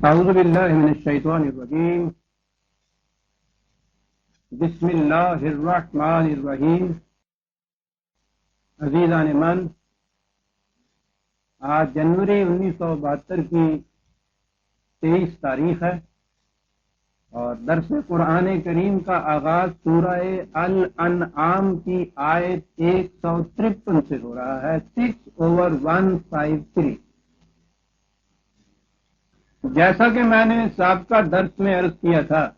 اعوذ باللہ من الشیطان الرجیم بسم اللہ الرحمن الرحیم۔ عزیزان من، آج جنوری 1972 کی 23 تاریخ ہے اور درس قرآن کریم کا آغاز سورہ الانعام کی آیت 153 سے ہو رہا ہے، 6/153۔ جیسا کہ میں نے سابقہ درس میں عرض کیا تھا،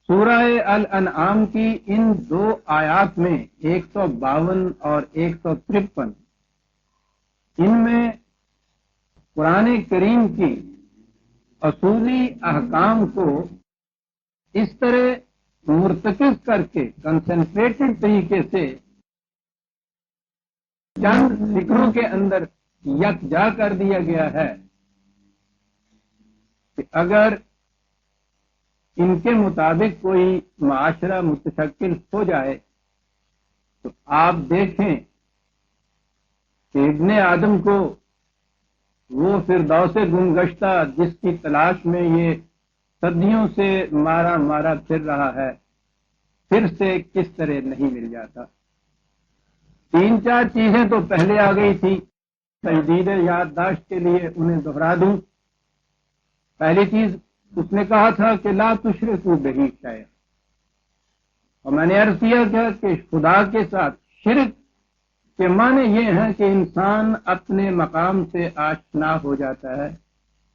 سورہ الانعام کی ان دو آیات میں 152 اور 153 ان میں قرآن کریم کی اصولی احکام کو اس طرح مرتکز کر کے کنسنٹریٹڈ طریقے سے چند فکروں کے اندر یکجا کر دیا گیا ہے کہ اگر ان کے مطابق کوئی معاشرہ متشکل ہو جائے تو آپ دیکھیں کہ ابن آدم کو وہ فردوس گمگشتہ جس کی تلاش میں یہ صدیوں سے مارا پھر رہا ہے، پھر سے کس طرح نہیں مل جاتا۔ 3-4 چیزیں تو پہلے آ گئی تھی، تجدید یادداشت کے لیے انہیں دہرا دوں۔ پہلی چیز اس نے کہا تھا کہ لا تشرکوا بہ شیئا، اور میں نے عرض کیا کہ خدا کے ساتھ شرک کے معنی یہ ہے کہ انسان اپنے مقام سے آشنا ہو جاتا ہے۔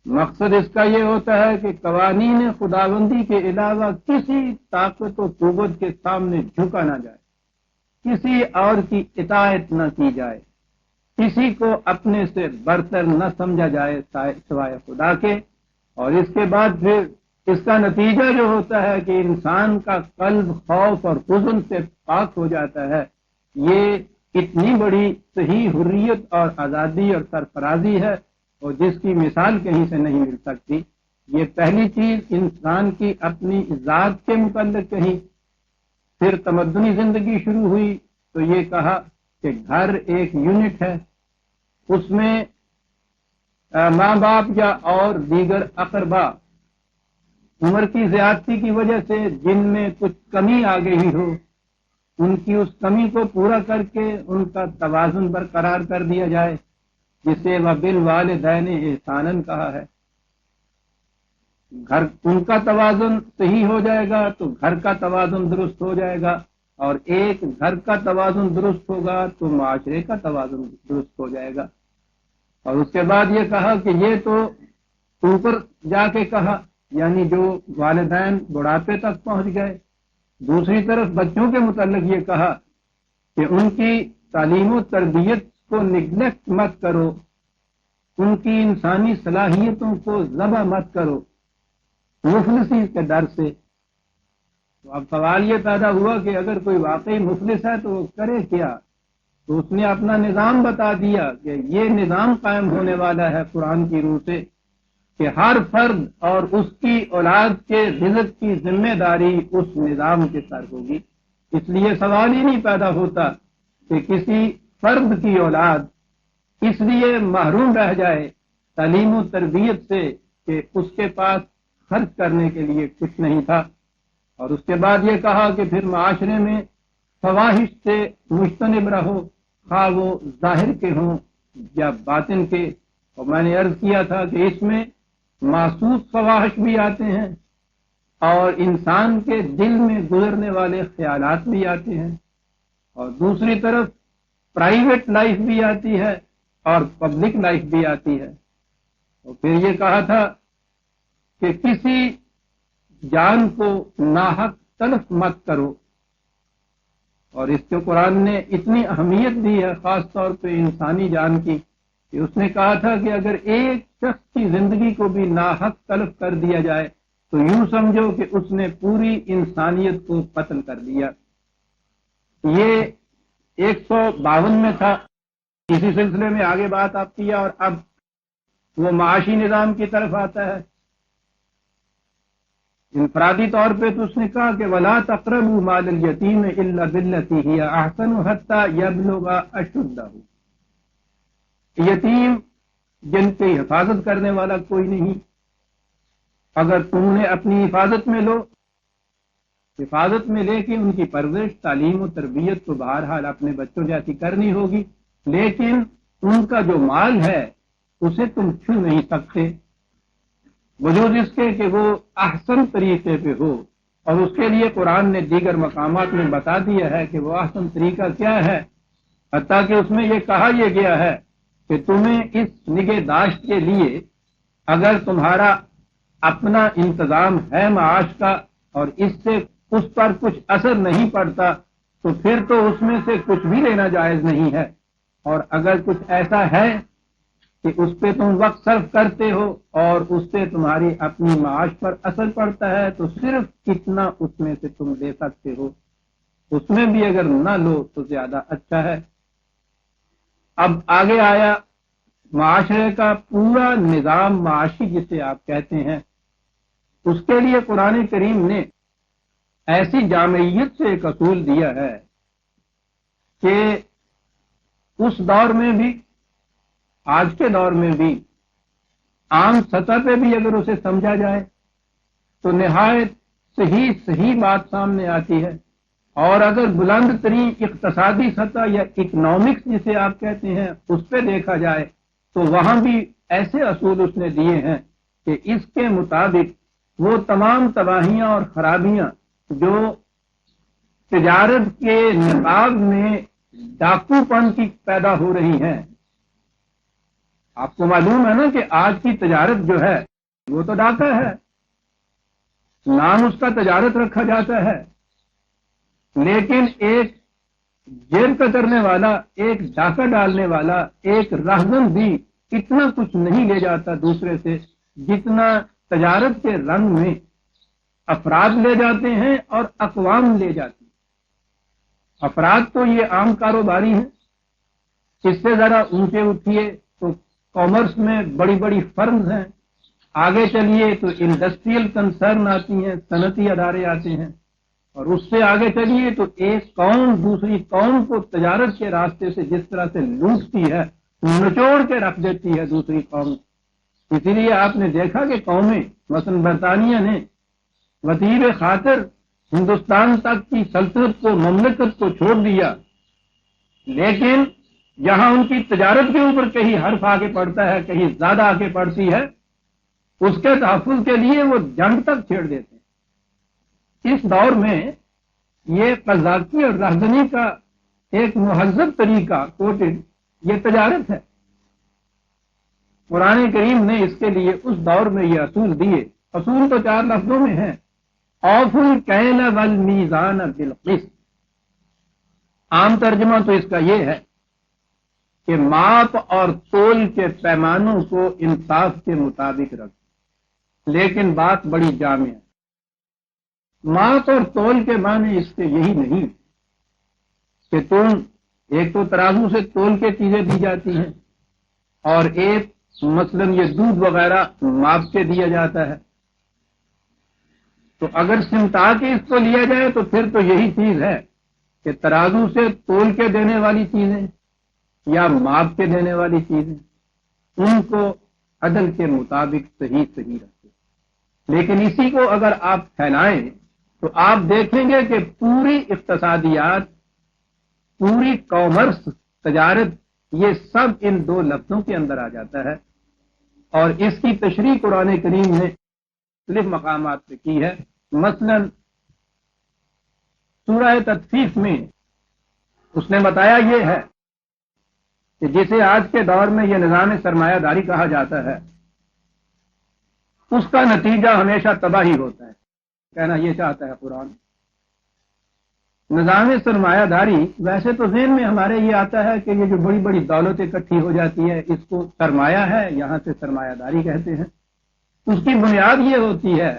مقصد اس کا یہ ہوتا ہے کہ قوانین خداوندی کے علاوہ کسی طاقت و قوت کے سامنے جھکا نہ جائے، کسی اور کی اطاعت نہ کی جائے، کسی کو اپنے سے برتر نہ سمجھا جائے سوائے خدا کے۔ اور اس کے بعد پھر اس کا نتیجہ جو ہوتا ہے کہ انسان کا قلب خوف اور حزن سے پاک ہو جاتا ہے۔ یہ اتنی بڑی صحیح حریت اور آزادی اور سرفرازی ہے اور جس کی مثال کہیں سے نہیں مل سکتی۔ یہ پہلی چیز انسان کی اپنی ذات کے متعلق کہی۔ پھر تمدنی زندگی شروع ہوئی تو یہ کہا کہ گھر ایک یونٹ ہے، اس میں ماں باپ یا اور دیگر اقربا عمر کی زیادتی کی وجہ سے جن میں کچھ کمی آ گئی ہو، ان کی اس کمی کو پورا کر کے ان کا توازن برقرار کر دیا جائے، جسے وبالوالدین احسانا کہا ہے۔ گھر ان کا توازن صحیح ہو جائے گا تو گھر کا توازن درست ہو جائے گا، اور ایک گھر کا توازن درست ہوگا تو معاشرے کا توازن درست ہو جائے گا۔ اور اس کے بعد یہ کہا کہ یہ تو اوپر جا کے کہا، یعنی جو والدین بڑھاپے تک پہنچ گئے۔ دوسری طرف بچوں کے متعلق یہ کہا کہ ان کی تعلیم و تربیت کو نگلیکٹ مت کرو، ان کی انسانی صلاحیتوں کو ذبح مت کرو مفلسی کے ڈر سے۔ تو اب سوال یہ پیدا ہوا کہ اگر کوئی واقعی مفلس ہے تو وہ کرے کیا؟ تو اس نے اپنا نظام بتا دیا کہ یہ نظام قائم ہونے والا ہے قرآن کی روح سے کہ ہر فرد اور اس کی اولاد کے رزق کی ذمہ داری اس نظام کے سر ہوگی۔ اس لیے سوال ہی نہیں پیدا ہوتا کہ کسی فرد کی اولاد اس لیے محروم رہ جائے تعلیم و تربیت سے کہ اس کے پاس خرچ کرنے کے لیے کچھ نہیں تھا۔ اور اس کے بعد یہ کہا کہ پھر معاشرے میں فواحش سے مجتنب رہو، خواہ وہ ظاہر کے ہوں یا باطن کے۔ اور میں نے عرض کیا تھا کہ اس میں محسوس فواحش بھی آتے ہیں اور انسان کے دل میں گزرنے والے خیالات بھی آتے ہیں، اور دوسری طرف پرائیویٹ لائف بھی آتی ہے اور پبلک لائف بھی آتی ہے۔ اور پھر یہ کہا تھا کہ کسی جان کو ناحق تلف مت کرو، اور اس کو قرآن نے اتنی اہمیت دی ہے خاص طور پہ انسانی جان کی کہ اس نے کہا تھا کہ اگر ایک شخص کی زندگی کو بھی ناحق تلف کر دیا جائے تو یوں سمجھو کہ اس نے پوری انسانیت کو قتل کر دیا۔ یہ 152 میں تھا۔ اسی سلسلے میں آگے بات آپ کیا اور اب وہ معاشی نظام کی طرف آتا ہے۔ انفرادی طور پہ تو اس نے کہا کہ وَلَا تَقْرَبُوا مَالَ الْيَتِيمِ إِلَّا بِالَّتِي هِيَ أَحْسَنُ حَتَّى يَبْلُغَ أَشُدَّهُ۔ یتیم جن کی حفاظت کرنے والا کوئی نہیں. اگر تم نے اپنی حفاظت میں لو، حفاظت میں لے کے ان کی پرورش، تعلیم و تربیت تو بہرحال اپنے بچوں جیسی کرنی ہوگی، لیکن ان کا جو مال ہے اسے تم چھو نہیں سکتے، وجود اس کے کہ وہ احسن طریقے پہ ہو. اور اس کے لیے قرآن نے دیگر مقامات میں بتا دیا ہے کہ وہ احسن طریقہ کیا ہے، حتیٰ کہ اس میں یہ کہا یہ گیا ہے کہ تمہیں اس نگہداشت کے لیے اگر تمہارا اپنا انتظام ہے معاش کا اور اس سے اس پر کچھ اثر نہیں پڑتا تو پھر تو اس میں سے کچھ بھی لینا جائز نہیں ہے. اور اگر کچھ ایسا ہے کہ اس پہ تم وقت صرف کرتے ہو اور اس سے تمہاری اپنی معاش پر اثر پڑتا ہے تو صرف کتنا اس میں سے تم دے سکتے ہو، اس میں بھی اگر نہ لو تو زیادہ اچھا ہے. اب آگے آیا معاشرے کا پورا نظام معاشی جسے آپ کہتے ہیں، اس کے لیے قرآن کریم نے ایسی جامعیت سے ایک اصول دیا ہے کہ اس دور میں بھی، آج کے دور میں بھی، عام سطح پہ بھی اگر اسے سمجھا جائے تو نہایت صحیح بات سامنے آتی ہے. اور اگر بلند ترین اقتصادی سطح یا اکنامکس جسے آپ کہتے ہیں اس پہ دیکھا جائے تو وہاں بھی ایسے اصول اس نے دیے ہیں کہ اس کے مطابق وہ تمام تباہیاں اور خرابیاں جو تجارت کے نصاب میں ڈاکو پن کی پیدا ہو رہی ہیں. آپ کو معلوم ہے نا کہ آج کی تجارت جو ہے وہ تو ڈاکہ ہے، نام اس کا تجارت رکھا جاتا ہے، لیکن ایک جیب کترنے والا، ایک ڈاکہ ڈالنے والا، ایک راہزن بھی اتنا کچھ نہیں لے جاتا دوسرے سے جتنا تجارت کے رنگ میں افراد لے جاتے ہیں اور اقوام لے جاتی ہیں. افراد تو یہ عام کاروباری ہیں، اس سے ذرا اونچے اٹھیے تو کامرس میں بڑی بڑی فرمز ہیں، آگے چلیے تو انڈسٹریل کنسرن آتی ہیں، صنعتی ادارے آتے ہیں، اور اس سے آگے چلیے تو ایک قوم دوسری قوم کو تجارت کے راستے سے جس طرح سے لوٹتی ہے، نچوڑ کے رکھ دیتی ہے دوسری قوم. اسی لیے آپ نے دیکھا کہ قومیں مثلا برطانیہ نے وطیب خاطر ہندوستان تک کی سلطنت کو، مملکت کو چھوڑ دیا، لیکن جہاں ان کی تجارت کے اوپر کہیں حرف آگے پڑتا ہے، کہیں زیادہ آگے پڑتی ہے، اس کے تحفظ کے لیے وہ جنگ تک چھیڑ دیتے ہیں. اس دور میں یہ قذافی اور رہزنی کا ایک مہذب طریقہ کوٹڈ یہ تجارت ہے. قرآن کریم نے اس کے لیے اس دور میں یہ اصول دیے. اصول تو 4 لفظوں میں ہیں، اوفوا الکیل والمیزان بالقسط. عام ترجمہ تو اس کا یہ ہے کہ ماپ اور تول کے پیمانوں کو انصاف کے مطابق رکھو، لیکن بات بڑی جامع ہے. ماپ اور تول کے معنی اس سے یہی نہیں کہ تم ایک تو ترازو سے تول کے چیزیں دی جاتی ہیں اور ایک مثلا یہ دودھ وغیرہ ماپ کے دیا جاتا ہے، تو اگر سمٹا کے اس کو لیا جائے تو پھر تو یہی چیز ہے کہ ترازو سے تول کے دینے والی چیزیں یا ماپ کے دینے والی چیزیں ان کو عدل کے مطابق صحیح رکھیں. لیکن اسی کو اگر آپ پھیلائیں تو آپ دیکھیں گے کہ پوری اقتصادیات، پوری کامرس، تجارت، یہ سب ان 2 لفظوں کے اندر آ جاتا ہے. اور اس کی تشریح قرآن کریم نے مختلف مقامات پہ کی ہے. مثلا سورہ تطفیف میں اس نے بتایا یہ ہے کہ جسے آج کے دور میں یہ نظام سرمایہ داری کہا جاتا ہے، اس کا نتیجہ ہمیشہ تباہی ہوتا ہے. کہنا یہ چاہتا ہے قرآن. نظام سرمایہ داری ویسے تو ذہن میں ہمارے یہ آتا ہے کہ یہ جو بڑی بڑی دولت اکٹھی ہو جاتی ہے اس کو سرمایہ ہے، یہاں سے سرمایہ داری کہتے ہیں. اس کی بنیاد یہ ہوتی ہے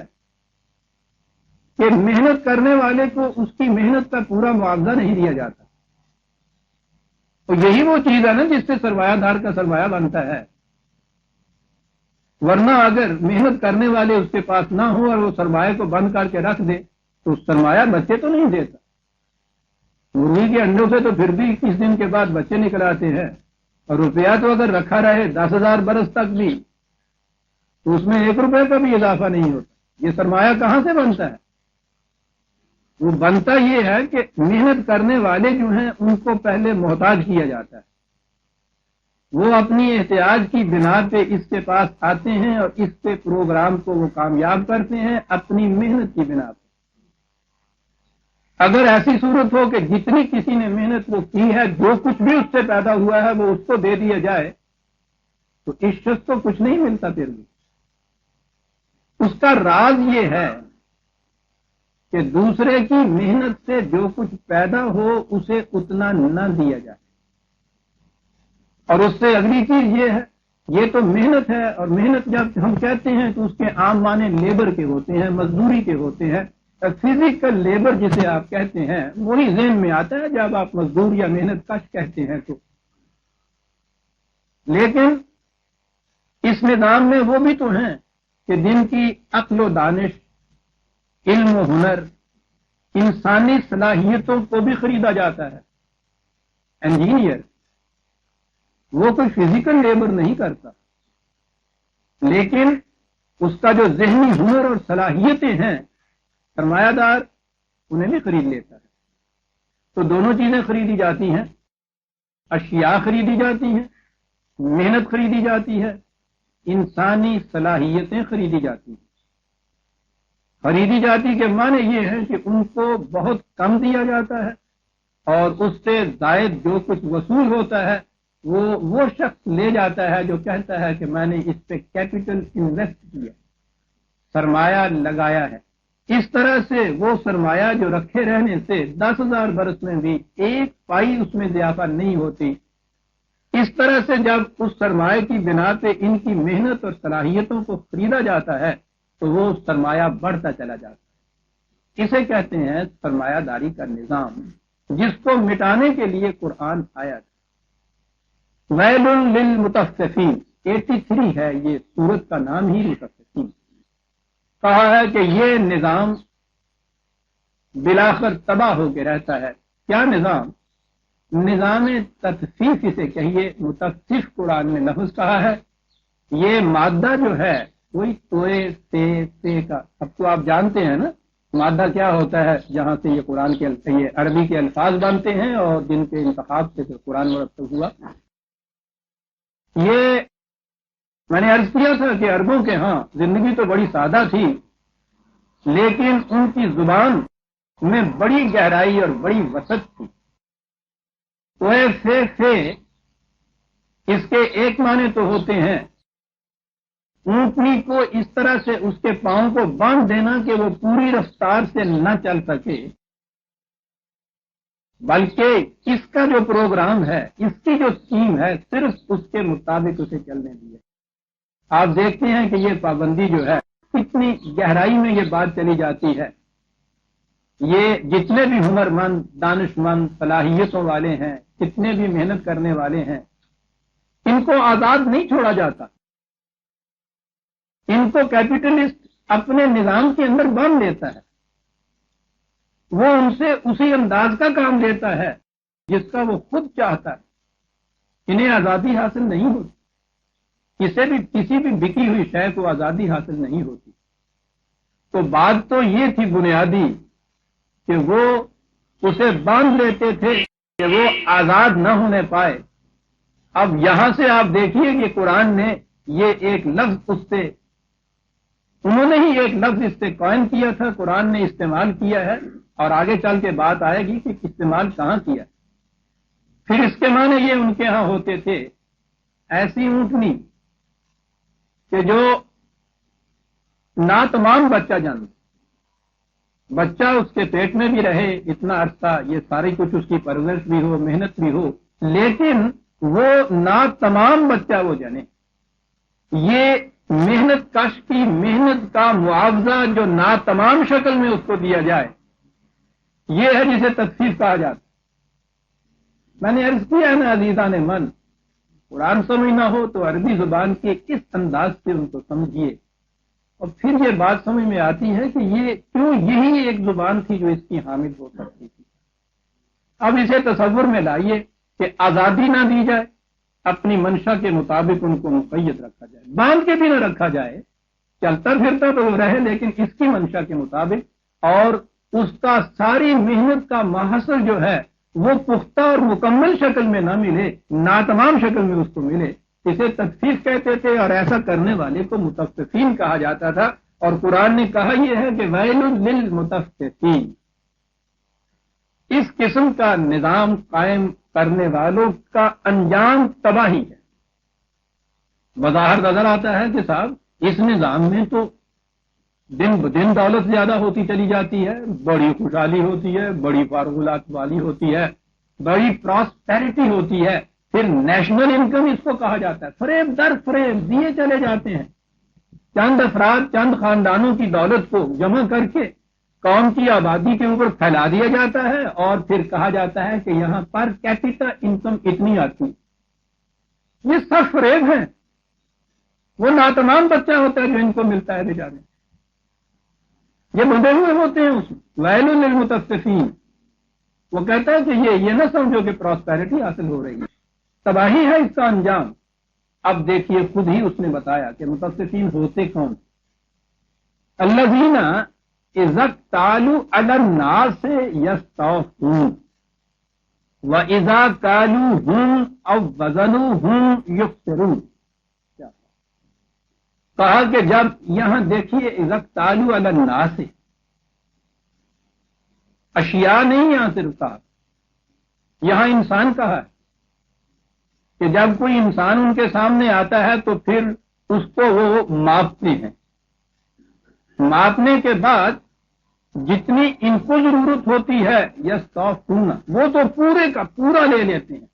کہ محنت کرنے والے کو اس کی محنت کا پورا معاوضہ نہیں دیا جاتا. تو یہی وہ چیز ہے نا جس سے سرمایہ دار کا سرمایہ بنتا ہے. ورنہ اگر محنت کرنے والے اس کے پاس نہ ہو اور وہ سرمایہ کو بند کر کے رکھ دے تو سرمایہ بچے تو نہیں دیتا. مرغی کے انڈوں سے تو پھر بھی 21 دن کے بعد بچے نکل آتے ہیں، اور روپیہ تو اگر رکھا رہے 10,000 برس تک بھی تو اس میں 1 روپے کا بھی اضافہ نہیں ہوتا. یہ سرمایہ کہاں سے بنتا ہے؟ وہ بنتا یہ ہے کہ محنت کرنے والے جو ہیں ان کو پہلے محتاج کیا جاتا ہے. وہ اپنی احتیاج کی بنا پہ اس کے پاس آتے ہیں اور اس کے پروگرام کو وہ کامیاب کرتے ہیں اپنی محنت کی بنا پہ. اگر ایسی صورت ہو کہ جتنی کسی نے محنت وہ کی ہے جو کچھ بھی اس سے پیدا ہوا ہے وہ اس کو دے دیا جائے تو اس شخص کو کچھ نہیں ملتا. پھر بھی اس کا راز یہ ہے کہ دوسرے کی محنت سے جو کچھ پیدا ہو اسے اتنا نہ دیا جائے. اور اس سے اگلی چیز یہ ہے، یہ تو محنت ہے، اور محنت جب ہم کہتے ہیں تو اس کے عام معنی لیبر کے ہوتے ہیں، مزدوری کے ہوتے ہیں. فزیکل لیبر جسے آپ کہتے ہیں وہی ذہن میں آتا ہے جب آپ مزدور یا محنت کش کہتے ہیں تو. لیکن اس نظام میں وہ بھی تو ہیں کہ جن کی عقل و دانش، علم و ہنر، انسانی صلاحیتوں کو بھی خریدا جاتا ہے. انجینئر وہ کوئی فزیکل لیبر نہیں کرتا، لیکن اس کا جو ذہنی ہنر اور صلاحیتیں ہیں سرمایہ دار انہیں بھی خرید لیتا ہے. تو دونوں چیزیں خریدی جاتی ہیں، اشیاء خریدی جاتی ہیں، محنت خریدی جاتی ہے، انسانی صلاحیتیں خریدی جاتی ہیں. خریدی جاتی کے معنی یہ ہے کہ ان کو بہت کم دیا جاتا ہے اور اس سے زائد جو کچھ وصول ہوتا ہے وہ شخص لے جاتا ہے جو کہتا ہے کہ میں نے اس پہ کیپٹل انویسٹ کیا، سرمایہ لگایا ہے. اس طرح سے وہ سرمایہ جو رکھے رہنے سے 10,000 برس میں بھی 1 پائی اس میں اضافہ نہیں ہوتی. اس طرح سے جب اس سرمایہ کی بنا پہ ان کی محنت اور صلاحیتوں کو خریدا جاتا ہے تو وہ سرمایہ بڑھتا چلا جاتا ہے. اسے کہتے ہیں سرمایہ داری کا نظام، جس کو مٹانے کے لیے قرآن آیا تھا. ویل للمطففین 83 ہے یہ سورت کا نام ہی مطففین. کہا ہے کہ یہ نظام بلاخر تباہ ہو کے رہتا ہے. کیا نظام؟ نظام تطفیف اسے کہیے. مطفف قرآن میں لفظ کہا ہے. یہ مادہ جو ہے وہی توئے سے کا. اب تو آپ جانتے ہیں نا مادہ کیا ہوتا ہے، جہاں سے یہ قرآن کے یہ عربی کے الفاظ بنتے ہیں اور جن کے انتخاب سے پھر قرآن مرتب ہوا. یہ میں نے عرض کیا تھا کہ عربوں کے ہاں زندگی تو بڑی سادہ تھی لیکن ان کی زبان میں بڑی گہرائی اور بڑی وسعت تھی. توئے اس کے ایک معنی تو ہوتے ہیں اونٹنی کو اس طرح سے اس کے پاؤں کو باندھ دینا کہ وہ پوری رفتار سے نہ چل سکے، بلکہ اس کا جو پروگرام ہے، اس کی جو اسکیم ہے صرف اس کے مطابق اسے چلنے دیے. آپ دیکھتے ہیں کہ یہ پابندی جو ہے کتنی گہرائی میں یہ بات چلی جاتی ہے. یہ جتنے بھی ہنر مند، دانش مند، صلاحیتوں والے ہیں، جتنے بھی محنت کرنے والے ہیں، ان کو آزاد نہیں چھوڑا جاتا. ان کو کیپٹلسٹ اپنے نظام کے اندر باندھ لیتا ہے. وہ ان سے اسی انداز کا کام لیتا ہے جس کا وہ خود چاہتا ہے. انہیں آزادی حاصل نہیں ہوتی. کسی بھی بکی ہوئی شے کو آزادی حاصل نہیں ہوتی. تو بات تو یہ تھی بنیادی کہ وہ اسے باندھ لیتے تھے کہ وہ آزاد نہ ہونے پائے. اب یہاں سے آپ دیکھیے کہ قرآن نے یہ ایک لفظ اس سے، انہوں نے ہی ایک لفظ اس سے قائم کیا تھا، قرآن نے استعمال کیا ہے اور آگے چل کے بات آئے گی کہ استعمال کہاں کیا. پھر اس کے معنی یہ ان کے ہاں ہوتے تھے ایسی اونٹنی کہ جو ناتمام بچہ جانتا، بچہ اس کے پیٹ میں بھی رہے اتنا عرصہ، یہ ساری کچھ اس کی پرورش بھی ہو، محنت بھی ہو، لیکن وہ ناتمام بچہ وہ جانے. یہ محنت کش کی محنت کا معاوضہ جو ناتمام شکل میں اس کو دیا جائے، یہ ہے جسے تطفیف کہا جاتا. میں نے عرض کیا ہے نا عزیزان من، قرآن سمجھنا ہو تو عربی زبان کے کس انداز سے ان کو سمجھیے اور پھر یہ بات سمجھ میں آتی ہے کہ یہ کیوں یہی ایک زبان تھی جو اس کی حامل ہو سکتی تھی. اب اسے تصور میں لائیے کہ آزادی نہ دی جائے، اپنی منشا کے مطابق ان کو مقید رکھا جائے، باندھ کے بھی نہ رکھا جائے، چلتا پھرتا تو وہ رہے لیکن اس کی منشا کے مطابق، اور اس کا ساری محنت کا محصول جو ہے وہ پختہ اور مکمل شکل میں نہ ملے، ناتمام شکل میں اس کو ملے، اسے تطفیف کہتے تھے، اور ایسا کرنے والے کو مطففین کہا جاتا تھا۔ اور قرآن نے کہا یہ ہے کہ ویل للمطففین، اس قسم کا نظام قائم کرنے والوں کا انجام تباہی ہے۔ بظاہر نظر آتا ہے کہ صاحب اس نظام میں تو دن بدن دولت زیادہ ہوتی چلی جاتی ہے، بڑی خوشحالی ہوتی ہے، بڑی فارغلات والی ہوتی ہے، بڑی پراسپیرٹی ہوتی ہے، پھر نیشنل انکم اس کو کہا جاتا ہے، فریب در فریب دیے چلے جاتے ہیں، چند افراد چند خاندانوں کی دولت کو جمع کر کے قوم کی آبادی کے اوپر پھیلا دیا جاتا ہے، اور پھر کہا جاتا ہے کہ یہاں پر کیپیٹل انکم اتنی آتی، یہ سب فریب ہیں، وہ ناتمام بچہ ہوتا ہے جو ان کو ملتا ہے بیچارے، یہ بندے ہوئے ہوتے ہیں اس ویل للمطففین۔ وہ کہتا ہے کہ یہ نہ سمجھو کہ پراسپیرٹی حاصل ہو رہی ہے، تباہی ہے اس کا انجام۔ اب دیکھیے خود ہی اس نے بتایا کہ مطففین ہوتے کون؟ الذین اذا اکتالوا علی الناس یستوفون واذا کالوہم او وزنوہم یخسرون۔ کہا کہ جب یہاں دیکھیے اذا اکتالوا علی الناس، اشیاء نہیں یہاں صرف کہا، یہاں انسان کہا ہے کہ جب کوئی انسان ان کے سامنے آتا ہے تو پھر اس کو وہ ماپتے ہیں، ماپنے کے بعد جتنی ان کو ضرورت ہوتی ہے یستوفون، وہ تو پورے کا پورا لے لیتے ہیں،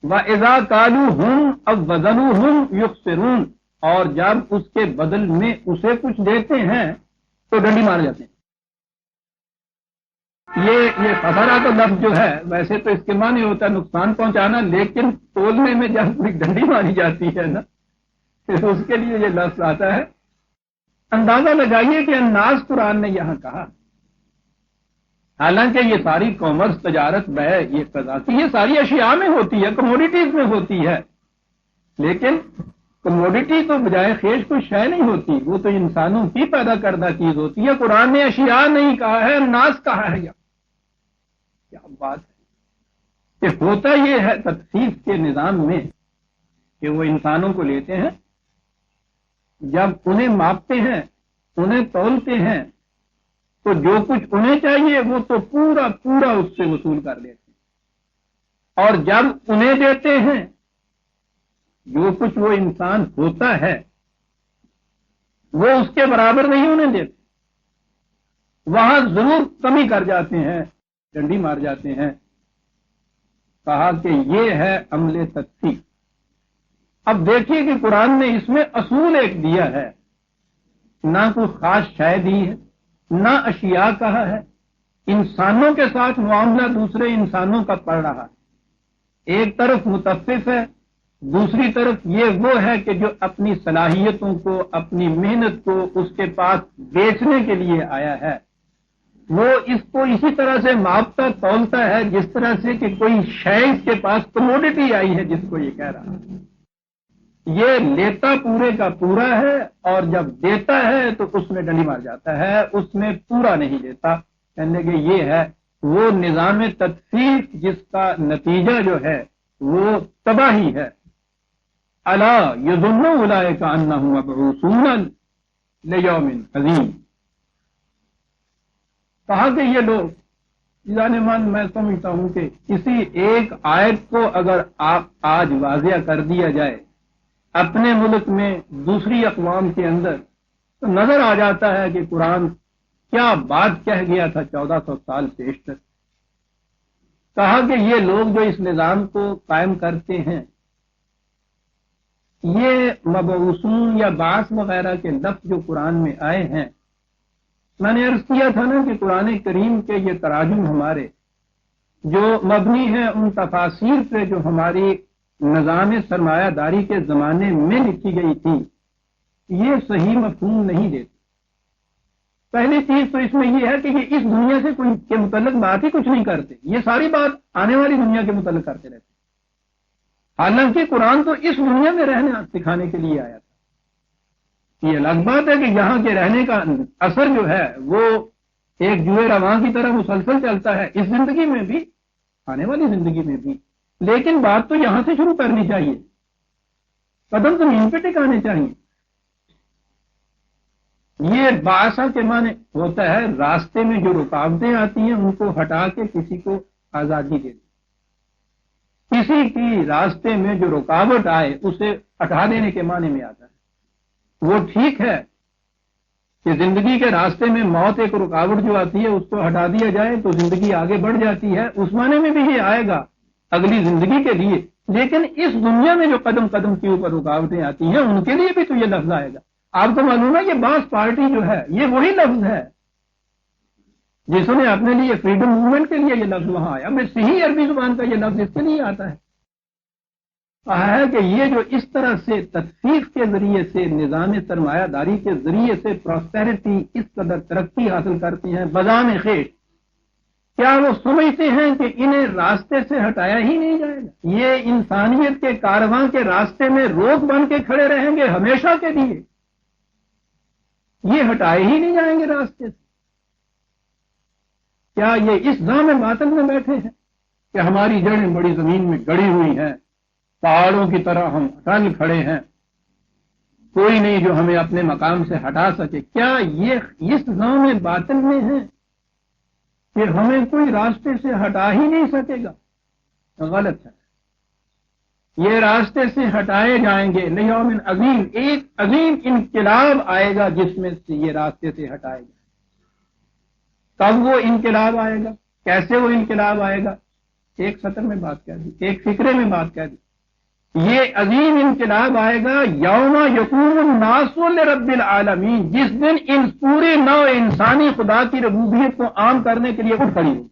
وَإِذَا كَالُوهُمْ أَوْ وَزَنُوهُمْ يُخْسِرُونَ، اور جب اس کے بدل میں اسے کچھ دیتے ہیں تو ڈنڈی مار جاتے ہیں۔ یہ خسارہ کا لفظ جو ہے ویسے تو اس کے معنی ہوتا ہے نقصان پہنچانا، لیکن تولنے میں جب کوئی ڈنڈی ماری جاتی ہے نا پھر اس کے لیے یہ لفظ آتا ہے۔ اندازہ لگائیے کہ الناس قرآن نے یہاں کہا، حالانکہ یہ ساری کامرس، تجارت، بیع، یہ قضاتی، یہ ساری اشیاء میں ہوتی ہے، کموڈیٹیز میں ہوتی ہے، لیکن کموڈیٹی تو بجائے خیش کوئی شے نہیں ہوتی، وہ تو انسانوں کی پیدا کردہ چیز ہوتی ہے۔ قرآن نے اشیاء نہیں کہا ہے، الناس کہا ہے۔ کیا بات ہے کہ ہوتا یہ ہے تطفیف کے نظام میں کہ وہ انسانوں کو لیتے ہیں، جب انہیں ماپتے ہیں، انہیں تولتے ہیں، تو جو کچھ انہیں چاہیے وہ تو پورا پورا اس سے وصول کر لیتے ہیں، اور جب انہیں دیتے ہیں جو کچھ وہ انسان ہوتا ہے وہ اس کے برابر نہیں انہیں دیتے، وہاں ضرور کمی کر جاتے ہیں، ڈنڈی مار جاتے ہیں۔ کہا کہ یہ ہے عمل تطفیف۔ اب دیکھیے کہ قرآن نے اس میں اصول ایک دیا ہے، نہ کوئی خاص شے دی ہے، نہ اشیاء کہا ہے، انسانوں کے ساتھ معاملہ دوسرے انسانوں کا پڑ رہا ہے، ایک طرف مطفف ہے، دوسری طرف یہ وہ ہے کہ جو اپنی صلاحیتوں کو، اپنی محنت کو اس کے پاس بیچنے کے لیے آیا ہے، وہ اس کو اسی طرح سے ماپتا تولتا ہے جس طرح سے کہ کوئی شے اس کے پاس کموڈیٹی آئی ہے جس کو یہ کہہ رہا ہے۔ یہ لیتا پورے کا پورا ہے، اور جب دیتا ہے تو اس میں ڈنڈی مار جاتا ہے، اس میں پورا نہیں دیتا۔ کہنے کہ یہ ہے وہ نظام تطفیف جس کا نتیجہ جو ہے وہ تباہی ہے۔ الا یظن اولئک انہم مبعوثون لیوم عظیم۔ کہا کہ یہ لوگ جانے من، میں سمجھتا ہوں کہ کسی ایک آیت کو اگر آپ آج واضح کر دیا جائے اپنے ملک میں دوسری اقوام کے اندر، تو نظر آ جاتا ہے کہ قرآن کیا بات کہہ گیا تھا 1400 سال پیشتر۔ کہا کہ یہ لوگ جو اس نظام کو قائم کرتے ہیں، یہ مبعوثون یا بعث وغیرہ کے لفظ جو قرآن میں آئے ہیں، میں نے عرض کیا تھا نا کہ قرآن کریم کے یہ تراجم ہمارے جو مبنی ہیں ان تفاسیر پہ جو ہماری نظام سرمایہ داری کے زمانے میں لکھی گئی تھی، یہ صحیح مفہوم نہیں دیتی۔ پہلی چیز تو اس میں یہ ہے کہ یہ اس دنیا سے کوئی کے متعلق بات ہی کچھ نہیں کرتے، یہ ساری بات آنے والی دنیا کے متعلق کرتے رہتے۔ حالانکہ قرآن تو اس دنیا میں رہنا سکھانے کے لیے آیا تھا. یہ الگ بات ہے کہ یہاں کے رہنے کا اثر جو ہے وہ ایک جوئے رواں کی طرح مسلسل چلتا ہے اس زندگی میں بھی، آنے والی زندگی میں بھی. لیکن بات تو یہاں سے شروع کرنی چاہیے، قدم زمین پہ ٹکانے چاہیے. یہ باسا کے معنی ہوتا ہے راستے میں جو رکاوٹیں آتی ہیں ان کو ہٹا کے کسی کو آزادی دے دیں. کسی کی راستے میں جو رکاوٹ آئے اسے ہٹا دینے کے معنی میں آتا ہے. وہ ٹھیک ہے کہ زندگی کے راستے میں موت ایک رکاوٹ جو آتی ہے اس کو ہٹا دیا جائے تو زندگی آگے بڑھ جاتی ہے، اس معنی میں بھی یہ آئے گا اگلی زندگی کے لیے. لیکن اس دنیا میں جو قدم قدم کے اوپر رکاوٹیں آتی ہیں ان کے لیے بھی تو یہ لفظ آئے گا. آپ کو معلوم ہے یہ باس پارٹی جو ہے یہ وہی لفظ ہے جس نے اپنے لیے فریڈم موومنٹ کے لیے یہ لفظ وہاں آیا. میں صحیح عربی زبان کا یہ لفظ اس کے لیے آتا ہے. کہا ہے کہ یہ جو اس طرح سے تخفیف کے ذریعے سے نظام سرمایہ داری کے ذریعے سے پراسپیرٹی اس قدر ترقی حاصل کرتی ہیں بذام خیش، کیا وہ سمجھتے ہیں کہ انہیں راستے سے ہٹایا ہی نہیں جائے گا؟ یہ انسانیت کے کارواں کے راستے میں روک بن کے کھڑے رہیں گے ہمیشہ کے لیے، یہ ہٹائے ہی نہیں جائیں گے راستے سے. کیا یہ اس ذام باطل میں بیٹھے ہیں کہ ہماری جڑیں بڑی زمین میں گڑی ہوئی ہیں، پہاڑوں کی طرح ہم اٹل کھڑے ہیں، کوئی نہیں جو ہمیں اپنے مقام سے ہٹا سکے؟ کیا یہ اس ذام باطل میں ہے کہ ہمیں کوئی راستے سے ہٹا ہی نہیں سکے گا؟ غلط ہے. یہ راستے سے ہٹائے جائیں گے. لیوم عظیم، ایک عظیم انقلاب آئے گا جس میں سے یہ راستے سے ہٹائے گا. کب وہ انقلاب آئے گا؟ کیسے وہ انقلاب آئے گا؟ ایک سطر میں بات کہہ دی، ایک فکرے میں بات کہہ دی. یہ عظیم انقلاب آئے گا یوم یقوم الناس لرب العالمین، جس دن ان پورے نو انسانی خدا کی ربوبیت کو عام کرنے کے لیے اٹھ کھڑی ہوگی.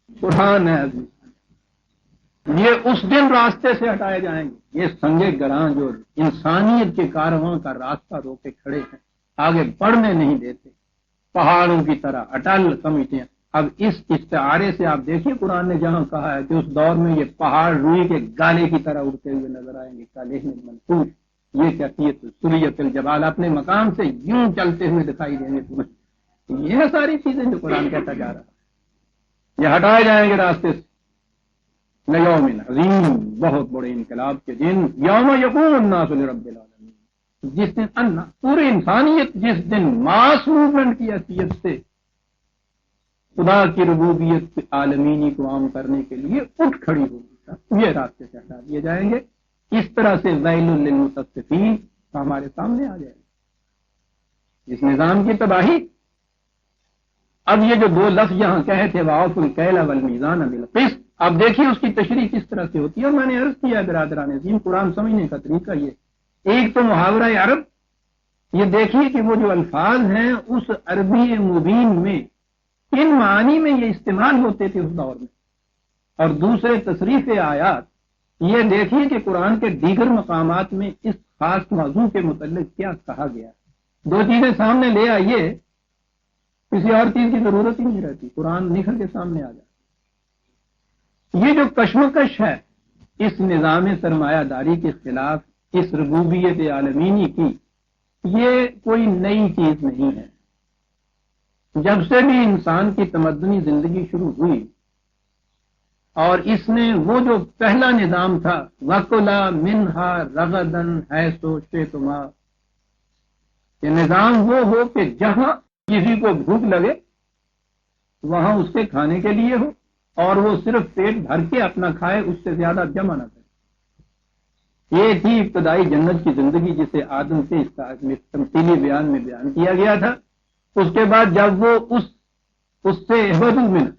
قرآن ہے عزیز، یہ اس دن راستے سے ہٹائے جائیں گے. یہ سنگے گراں جو انسانیت کے کارواں کا راستہ روکے کھڑے ہیں، آگے بڑھنے نہیں دیتے، پہاڑوں کی طرح اٹل سمجھتے ہیں. اب اس استعارے سے آپ دیکھیے قرآن نے جہاں کہا ہے کہ اس دور میں یہ پہاڑ روئی کے گالے کی طرح اڑتے ہوئے نظر آئیں گے، کالے میں منفوس، یہ کیفیت سریت الجبال اپنے مقام سے یوں چلتے ہوئے دکھائی دیں گے تمہیں. یہ ساری چیزیں جو قرآن کہتا جا رہا ہے، یہ ہٹائے جائیں گے راستے سے. لیوم عظیم، بہت بڑے انقلاب کے دن، یوم یقوم الناس لرب العالمین، جس دن انا پوری انسانیت جس دن ماس موومنٹ کی حیثیت سے خدا کی ربوبیت عالمینی کو عام کرنے کے لیے اٹھ کھڑی ہوگی، یہ راستے سے ہٹا دیے جائیں گے. اس طرح سے ویل للمطففین ہمارے سامنے آ جائے گا اس نظام کی تباہی. اب یہ جو دو لفظ یہاں کہے تھے وَأَوْفُوا الْكَيْلَ وَالْمِيزَانَ بِالْقِسْطِ، اب دیکھیے اس کی تشریح کس طرح سے ہوتی ہے. اور میں نے عرض کیا برادران عظیم، قرآن سمجھنے کا طریقہ یہ ایک تو محاورہ عرب، یہ دیکھیے کہ وہ جو الفاظ ہیں اس عربی مبین میں کن معانی میں یہ استعمال ہوتے تھے اس دور میں، اور دوسرے تصریف آیات، یہ دیکھیے کہ قرآن کے دیگر مقامات میں اس خاص موضوع کے متعلق کیا کہا گیا. دو چیزیں سامنے لے آئیے، کسی اور چیز کی ضرورت ہی نہیں رہتی، قرآن نکھر کے سامنے آ جائے. یہ جو کشمکش ہے اس نظام سرمایہ داری کے خلاف، اس ربوبیت عالمینی کی، یہ کوئی نئی چیز نہیں ہے. جب سے بھی انسان کی تمدنی زندگی شروع ہوئی اور اس نے وہ جو پہلا نظام تھا وَكُلَا مِنْهَا رَغَدًا حَيْثُ شِئْتُمَا، یہ نظام وہ ہو کہ جہاں کسی کو بھوک لگے وہاں اس کے کھانے کے لیے ہو، اور وہ صرف پیٹ بھر کے اپنا کھائے، اس سے زیادہ جمع نہ کرے. یہ تھی ابتدائی جنت کی زندگی جسے آدم سے اس کا تمثیلی بیان میں بیان کیا گیا تھا. اس کے بعد جب وہ اس سے احبطوا منہ،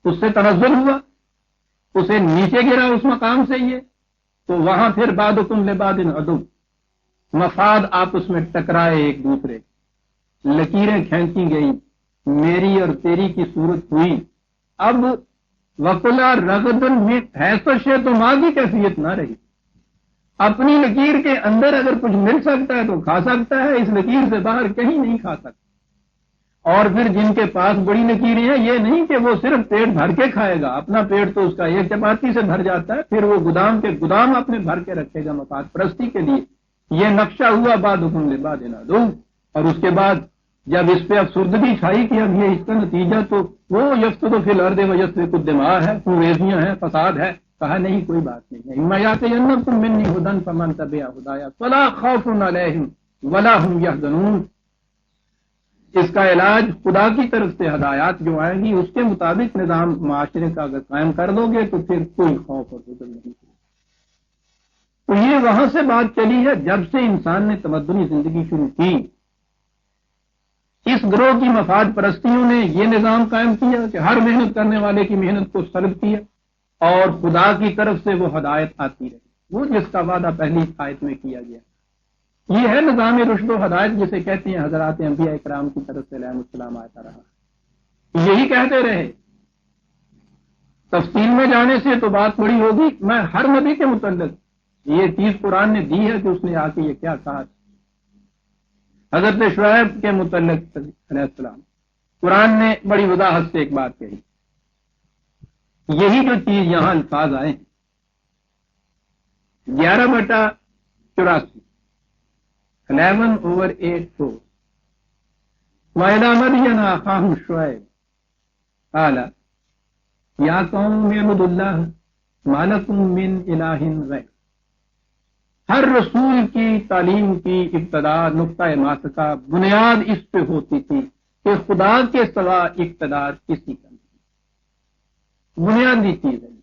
اس سے تنزل ہوا، اسے نیچے گرا اس مقام سے یہ، تو وہاں پھر بعضکم لبعض عدو، مفاد آپس میں ٹکرائے ایک دوسرے، لکیریں کھینچی گئی، میری اور تیری کی صورت ہوئی. اب وَكُلَا رَغَدًا حَيْثُ شِئْتُمَا کی کیفیت نہ رہی. اپنی لکیر کے اندر اگر کچھ مل سکتا ہے تو کھا سکتا ہے، اس لکیر سے باہر کہیں نہیں کھا سکتا. اور پھر جن کے پاس بڑی لکیریں ہیں، یہ نہیں کہ وہ صرف پیٹ بھر کے کھائے گا، اپنا پیٹ تو اس کا ایک چپاتی سے بھر جاتا ہے، پھر وہ گودام کے گودام اپنے بھر کے رکھے گا مفاد پرستی کے لیے. یہ نقشہ ہوا بعد حکم لبا دینا دو. اور اس کے بعد جب اس پہ افسردگی چھائی کہ اب یہ اس کا نتیجہ تو وہ یفسد فی الارض و یسفک الدماء ہے، خونریزیاں ہیں، فساد ہے. کہا نہیں کوئی بات نہیں ہے. اما یاتینکم منی ھدی فمن تبع ھدایا فلا خوف علیہم ولا هم یحزنون. اس کا علاج خدا کی طرف سے ہدایات جو آئیں گی اس کے مطابق نظام معاشرے کا اگر قائم کر دو گے تو پھر کوئی خوف اور فکر نہیں ہوگی. تو یہ وہاں سے بات چلی ہے جب سے انسان نے تمدنی زندگی شروع کی. اس گروہ کی مفاد پرستیوں نے یہ نظام قائم کیا کہ ہر محنت کرنے والے کی محنت کو سلب کیا اور خدا کی طرف سے وہ ہدایت آتی رہی، وہ جس کا وعدہ پہلی آیت میں کیا گیا. یہ ہے نظام رشد و ہدایت جسے کہتے ہیں حضرات انبیاء اکرام کی طرف سے علیہ السلام آتا رہا. یہی کہتے رہے. تفصیل میں جانے سے تو بات بڑی ہوگی. میں ہر نبی کے متعلق یہ چیز قرآن نے دی ہے کہ اس نے آ کے یہ کیا کہا. حضرت شعیب کے متعلق علیہ السلام قرآن نے بڑی وضاحت سے ایک بات کہی. یہی جو چیز یہاں الفاظ آئے ہیں 11/84 11/84 وَإِلَىٰ مَدْيَنَ أَخَاهُمْ شُعَيْبًا قَالَ يَا قَوْمِ اعْبُدُوا اللَّهَ مَا لَكُم مِّنْ إِلَٰهٍ غَيْرُهُ. ہر رسول کی تعلیم کی ابتدا نقطۂ ماسکہ بنیاد اس پہ ہوتی تھی کہ خدا کے سوا اقتدار کسی کا نہیں. بنیادی چیز ہے.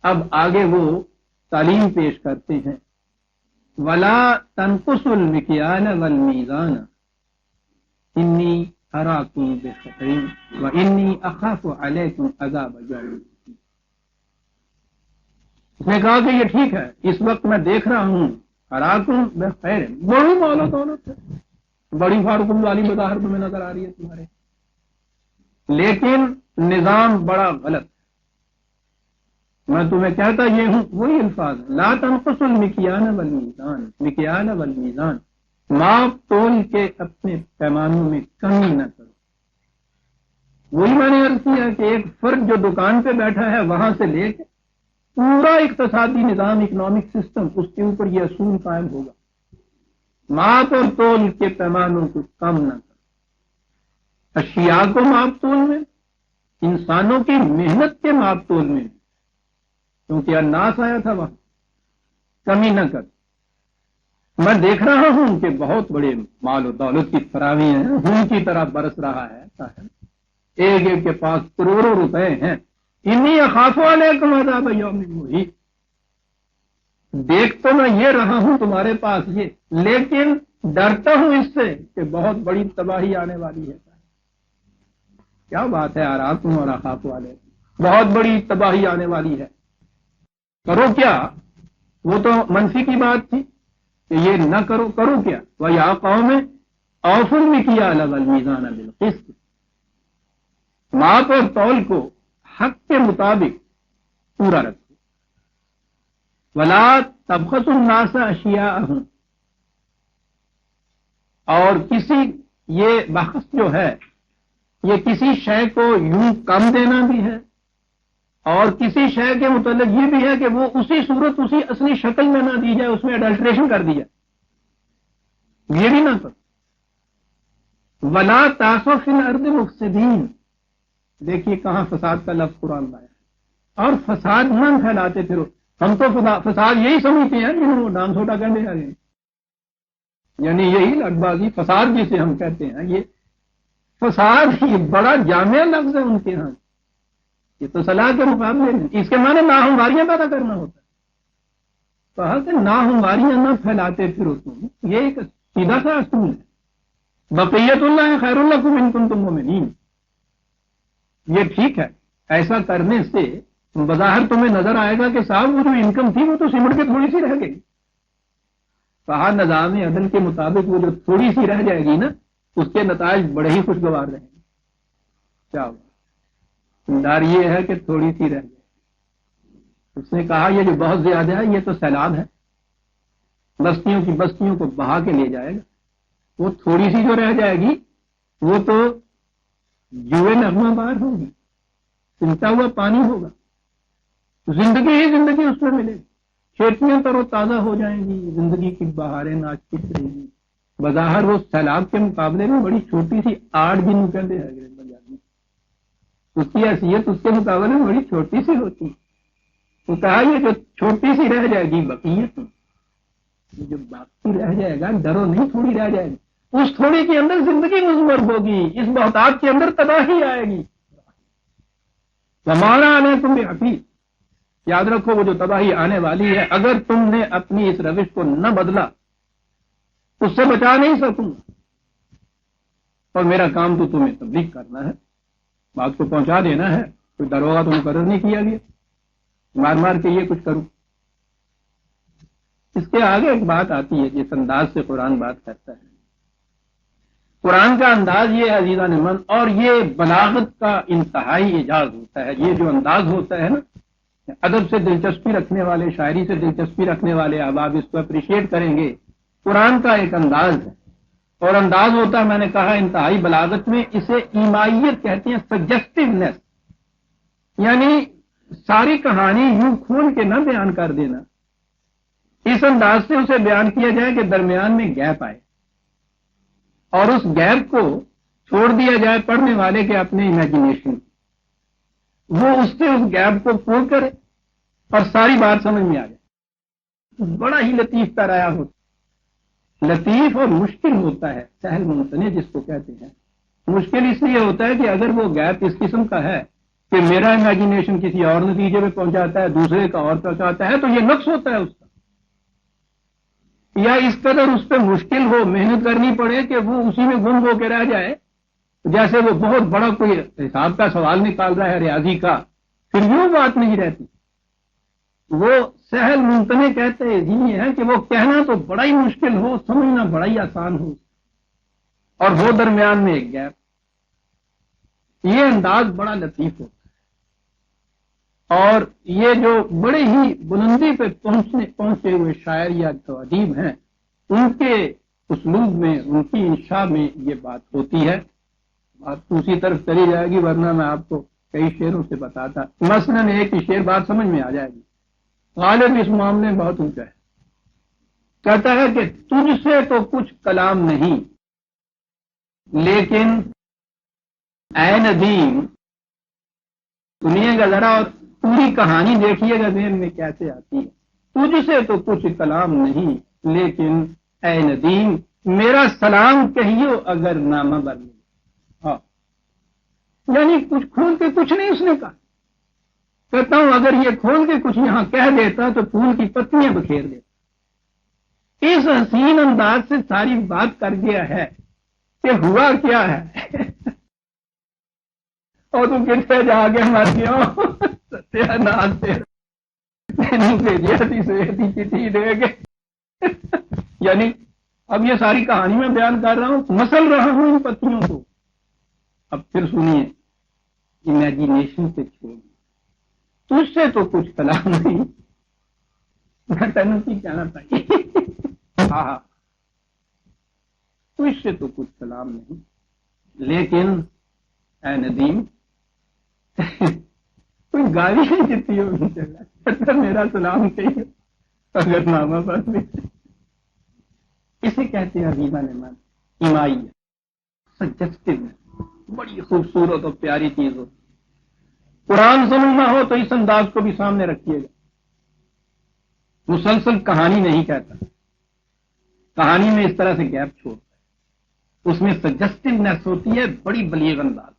اب آگے وہ تعلیم پیش کرتے ہیں. وَلَا تَنْقُصُوا الْمِكْيَالَ وَالْمِيزَانَ إِنِّي أَرَاكُمْ بِخَيْرٍ وَإِنِّي أَخَافُ عَلَيْكُمْ عَذَابَ يَوْمٍ. اس نے کہا کہ یہ ٹھیک ہے، اس وقت میں دیکھ رہا ہوں اراکم بخیر، بڑی مال و دولت ہے، بڑی فاروق والی بظاہر تمہیں نظر آ رہی ہے تمہارے، لیکن نظام بڑا غلط ہے. میں تمہیں کہتا یہ ہوں وہی الفاظ لا تنقصوا المکیال والمیزان، مکیال والمیزان، ماپ تول کے اپنے پیمانوں میں کمی نہ کرو. وہی میں نے عرض کیا کہ ایک فرد جو دکان پہ بیٹھا ہے وہاں سے لے کے پورا اقتصادی نظام اکنامک سسٹم اس کے اوپر یہ اصول قائم ہوگا. ماپ اور تول کے پیمانوں کو کم نہ کرو. اشیاء کو ماپ تول میں، انسانوں کی محنت کے ماپ تول میں، کیونکہ الناس آیا تھا وہاں، کمی نہ کر. میں دیکھ رہا ہوں کہ بہت بڑے مال و دولت کی فراوی ہے، خون کی طرح برس رہا ہے، ایک ایک کے پاس کروڑوں روپے ہیں. انی اخاف علیکم عذاب یوم محیط. دیکھ تو میں یہ رہا ہوں تمہارے پاس یہ، لیکن ڈرتا ہوں اس سے کہ بہت بڑی تباہی آنے والی ہے. کیا بات ہے اراکم اور اخاف علیکم، بہت بڑی تباہی آنے والی ہے. کرو کیا؟ وہ تو منفی کی بات تھی کہ یہ نہ کرو. کرو کیا؟ وَيَا قَوْمِ أَوْفُوا الْمِكْيَالَ وَالْمِيزَانَ بِالْقِسْطِ. ماپ اور تول کو حق کے مطابق پورا رکھو. وَلَا تَبْخَسُوا النَّاسَ أَشْيَاءَهُمْ. اور کسی یہ بخس جو ہے یہ کسی شے کو یوں کم دینا بھی ہے اور کسی شے کے متعلق یہ بھی ہے کہ وہ اسی صورت اسی اصلی شکل میں نہ دی جائے، اس میں اڈلٹریشن کر دی جائے، یہ بھی نہ کرو. وَلَا تَعْثَوْا فِي الْأَرْضِ مُفْسِدِينَ. دیکھیے کہاں فساد کا لفظ قرآن لایا، اور فساد نہ پھیلاتے پھرو. ہم تو فساد یہی سمجھتے ہیں جنہوں وہ نام چھوٹا کرنے جا رہے ہیں، یعنی یہی لٹ بازی فساد جسے ہم کہتے ہیں. یہ فساد یہ بڑا جامع لفظ ہے ان کے ہاں. یہ تو صلاح کے مقابلے میں اس کے معنی ناہمواریاں پیدا کرنا ہوتا ہے. کہا کہ ناہمواریاں نہ پھیلاتے پھرو تم، یہ ایک سیدھا سا اصول ہے. بقیت اللہ خیر لکم ان کنتم مؤمنین. یہ ٹھیک ہے، ایسا کرنے سے بظاہر تمہیں نظر آئے گا کہ صاحب وہ جو انکم تھی وہ تو سمٹ کے تھوڑی سی رہ گئی. کہا نظام عدل کے مطابق وہ جو تھوڑی سی رہ جائے گی نا اس کے نتائج بڑے ہی خوشگوار رہیں گے. کیا ڈر یہ ہے کہ تھوڑی سی رہ جائے. اس نے کہا یہ جو بہت زیادہ ہے یہ تو سیلاب ہے، بستیوں کی بستیوں کو بہا کے لے جائے گا. وہ تھوڑی سی جو رہ جائے گی وہ تو جوئے نغمہ بار ہوگی، سمتا ہوا پانی ہوگا، زندگی ہی زندگی اس میں ملے گی، کھیتیاں تر و تازہ ہو جائیں گی، زندگی کی بہاریں ناچ پھر رہی گی۔ بظاہر وہ سیلاب کے مقابلے میں بڑی چھوٹی سی آڑ بھی نکلے ہے، اس کی حیثیت اس کے مقابلے میں بڑی چھوٹی سی ہوتی ہے۔ تو کہا یہ جو چھوٹی سی رہ جائے گی بقیت، جو باقی رہ جائے گا ڈرو نہیں، تھوڑی رہ جائے گی، اس تھوڑی کے اندر زندگی مضمر ہوگی، اس بہتات کے اندر تباہی آئے گی۔ ہمارا آنے تم بھی حفیظ، یاد رکھو وہ جو تباہی آنے والی ہے اگر تم نے اپنی اس روش کو نہ بدلا اس سے بچا نہیں سکوں، اور میرا کام تو تمہیں تبلیغ کرنا ہے، بات کو پہنچا دینا ہے، کوئی دروگا تو مقرر نہیں کیا گیا مار مار کے یہ کچھ کروں۔ اس کے آگے ایک بات آتی ہے جس انداز سے قرآن بات کرتا ہے، قرآن کا انداز یہ ہے عزیزان من، اور یہ بلاغت کا انتہائی اعجاز ہوتا ہے، یہ جو انداز ہوتا ہے نا، ادب سے دلچسپی رکھنے والے، شاعری سے دلچسپی رکھنے والے احباب اس کو اپریشیٹ کریں گے۔ قرآن کا ایک انداز ہے، اور انداز ہوتا ہے، میں نے کہا انتہائی بلاغت میں اسے ایمائیت کہتے ہیں، سجیسٹیونیس، یعنی ساری کہانی یوں کھول کے نہ بیان کر دینا، اس انداز سے اسے بیان کیا جائے کہ درمیان میں گیپ آئے، اور اس گیپ کو چھوڑ دیا جائے پڑھنے والے کے اپنے امیجنیشن، وہ اس سے اس گیپ کو پور کرے اور ساری بات سمجھ میں آ جائے۔ بڑا ہی لطیف پیرایا ہوتا، لطیف اور مشکل ہوتا ہے، سہل ممتنع جس کو کہتے ہیں۔ مشکل اس لیے ہوتا ہے کہ اگر وہ گیپ اس قسم کا ہے کہ میرا امیجنیشن کسی اور نتیجے میں پہنچاتا ہے، دوسرے کا اور پہنچاتا ہے، تو یہ نقص ہوتا ہے اس کا، یا اس قدر اس پہ مشکل ہو، محنت کرنی پڑے کہ وہ اسی میں گم ہو کے رہ جائے، جیسے وہ بہت بڑا کوئی حساب کا سوال نکال رہا ہے ریاضی کا، پھر یوں بات نہیں رہتی۔ وہ سہل ممتنع کہتے یہ ہے کہ وہ کہنا تو بڑا ہی مشکل ہو، سمجھنا بڑا ہی آسان ہو، اور وہ درمیان میں ایک گیپ۔ یہ انداز بڑا لطیف ہوتا ہے، اور یہ جو بڑے ہی بلندی پہ پہنچے ہوئے شاعر یا جو ادیب ہیں ان کے اسلوب میں، ان کی انشاء میں یہ بات ہوتی ہے۔ بات اسی طرف چلی جائے گی، ورنہ میں آپ کو کئی شعروں سے بتاتا، مثلاً ایک ہی شعر بات سمجھ میں آ جائے گی۔ غالب اس معاملے میں بہت اونچا ہے، کہتا ہے کہ تجھ سے تو کچھ کلام نہیں لیکن اے ندیم، سنیے گا ذرا اور پوری کہانی دیکھیے گا ذہن میں کیسے آتی ہے۔ تجھ سے تو کچھ کلام نہیں لیکن اے ندیم، میرا سلام کہیو اگر نامہ بر ملے۔ ہاں، یعنی کچھ کھول کے کچھ نہیں اس نے کہا، کہتا ہوں اگر یہ کھول کے کچھ یہاں کہہ دیتا تو پھول کی پتیاں بکھیر دیتا۔ اس حسین انداز سے ساری بات کر گیا ہے کہ ہوا کیا ہے، اور تم کتنے جا کے مر گیا ستیہ ناز سے چٹھی دے گے۔ یعنی اب یہ ساری کہانی میں بیان کر رہا ہوں، مسل رہا ہوں ان پتیوں کو۔ اب پھر سنیے، امیجنیشن سے چھوڑ، تجھ سے تو کچھ کلام نہیں، میں تینوں کی کہنا چاہیے، ہاں تجھ سے تو کچھ کلام نہیں لیکن اے ندیم، کوئی گالی نہیں دیتی ہو، میرا سلام کہیے اگر نامہ پر بھی۔ اسے کہتے ہیں عزیزان من ایمائیت، سجیسٹیونیس، بڑی خوبصورت اور پیاری چیز ہو۔ قرآن سننا ہو تو اس انداز کو بھی سامنے رکھیے گا، مسلسل کہانی نہیں کہتا، کہانی میں اس طرح سے گیپ چھوڑتا ہے، اس میں سجیسٹیونیس ہوتی ہے، بڑی بلیغ انداز۔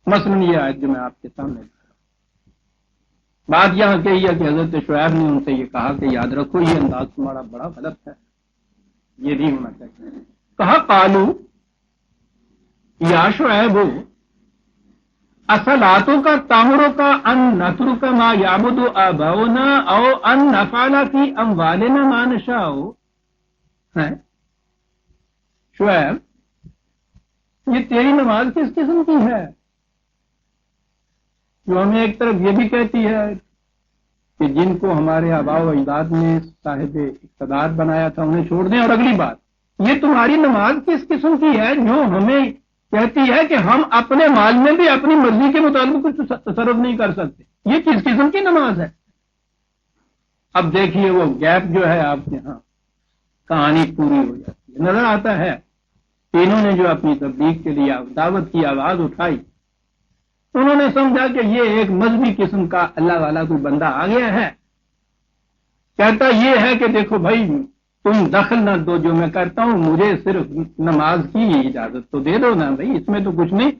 مثلاً یہ آیت جو میں آپ کے سامنے رکھ رہا ہوں، بات یہاں کہی ہے کہ حضرت شعیب نے ان سے یہ کہا کہ یاد رکھو یہ انداز تمہارا بڑا غلط ہے، یہ نہیں ہونا چاہیے۔ کہا قالو یا شعیب اصلاتوں کا تامروں کا ان نترک ما یعبد آباؤنا او ان نفعل فی اموالنا ما نشاء۔ شعیب یہ تیری نماز کس قسم کی ہے جو ہمیں ایک طرف یہ بھی کہتی ہے کہ جن کو ہمارے آباء و اجداد نے صاحب اقتدار بنایا تھا انہیں چھوڑ دیں، اور اگلی بات یہ تمہاری نماز کس قسم کی ہے جو ہمیں کہتی ہے کہ ہم اپنے مال میں بھی اپنی مرضی کے مطابق کچھ تصرف نہیں کر سکتے؟ یہ کس قسم کی نماز ہے؟ اب دیکھیے وہ گیپ جو ہے آپ کے ہاں کہانی پوری ہو جاتی ہے. نظر آتا ہے انہوں نے جو اپنی تبلیغ کے لیے دعوت کی آواز اٹھائی، انہوں نے سمجھا کہ یہ ایک مذہبی قسم کا اللہ والا کوئی بندہ آ گیا ہے، کہتا یہ ہے کہ دیکھو بھائی تم دخل نہ دو جو میں کرتا ہوں، مجھے صرف نماز کی اجازت تو دے دو نا بھائی، اس میں تو کچھ نہیں.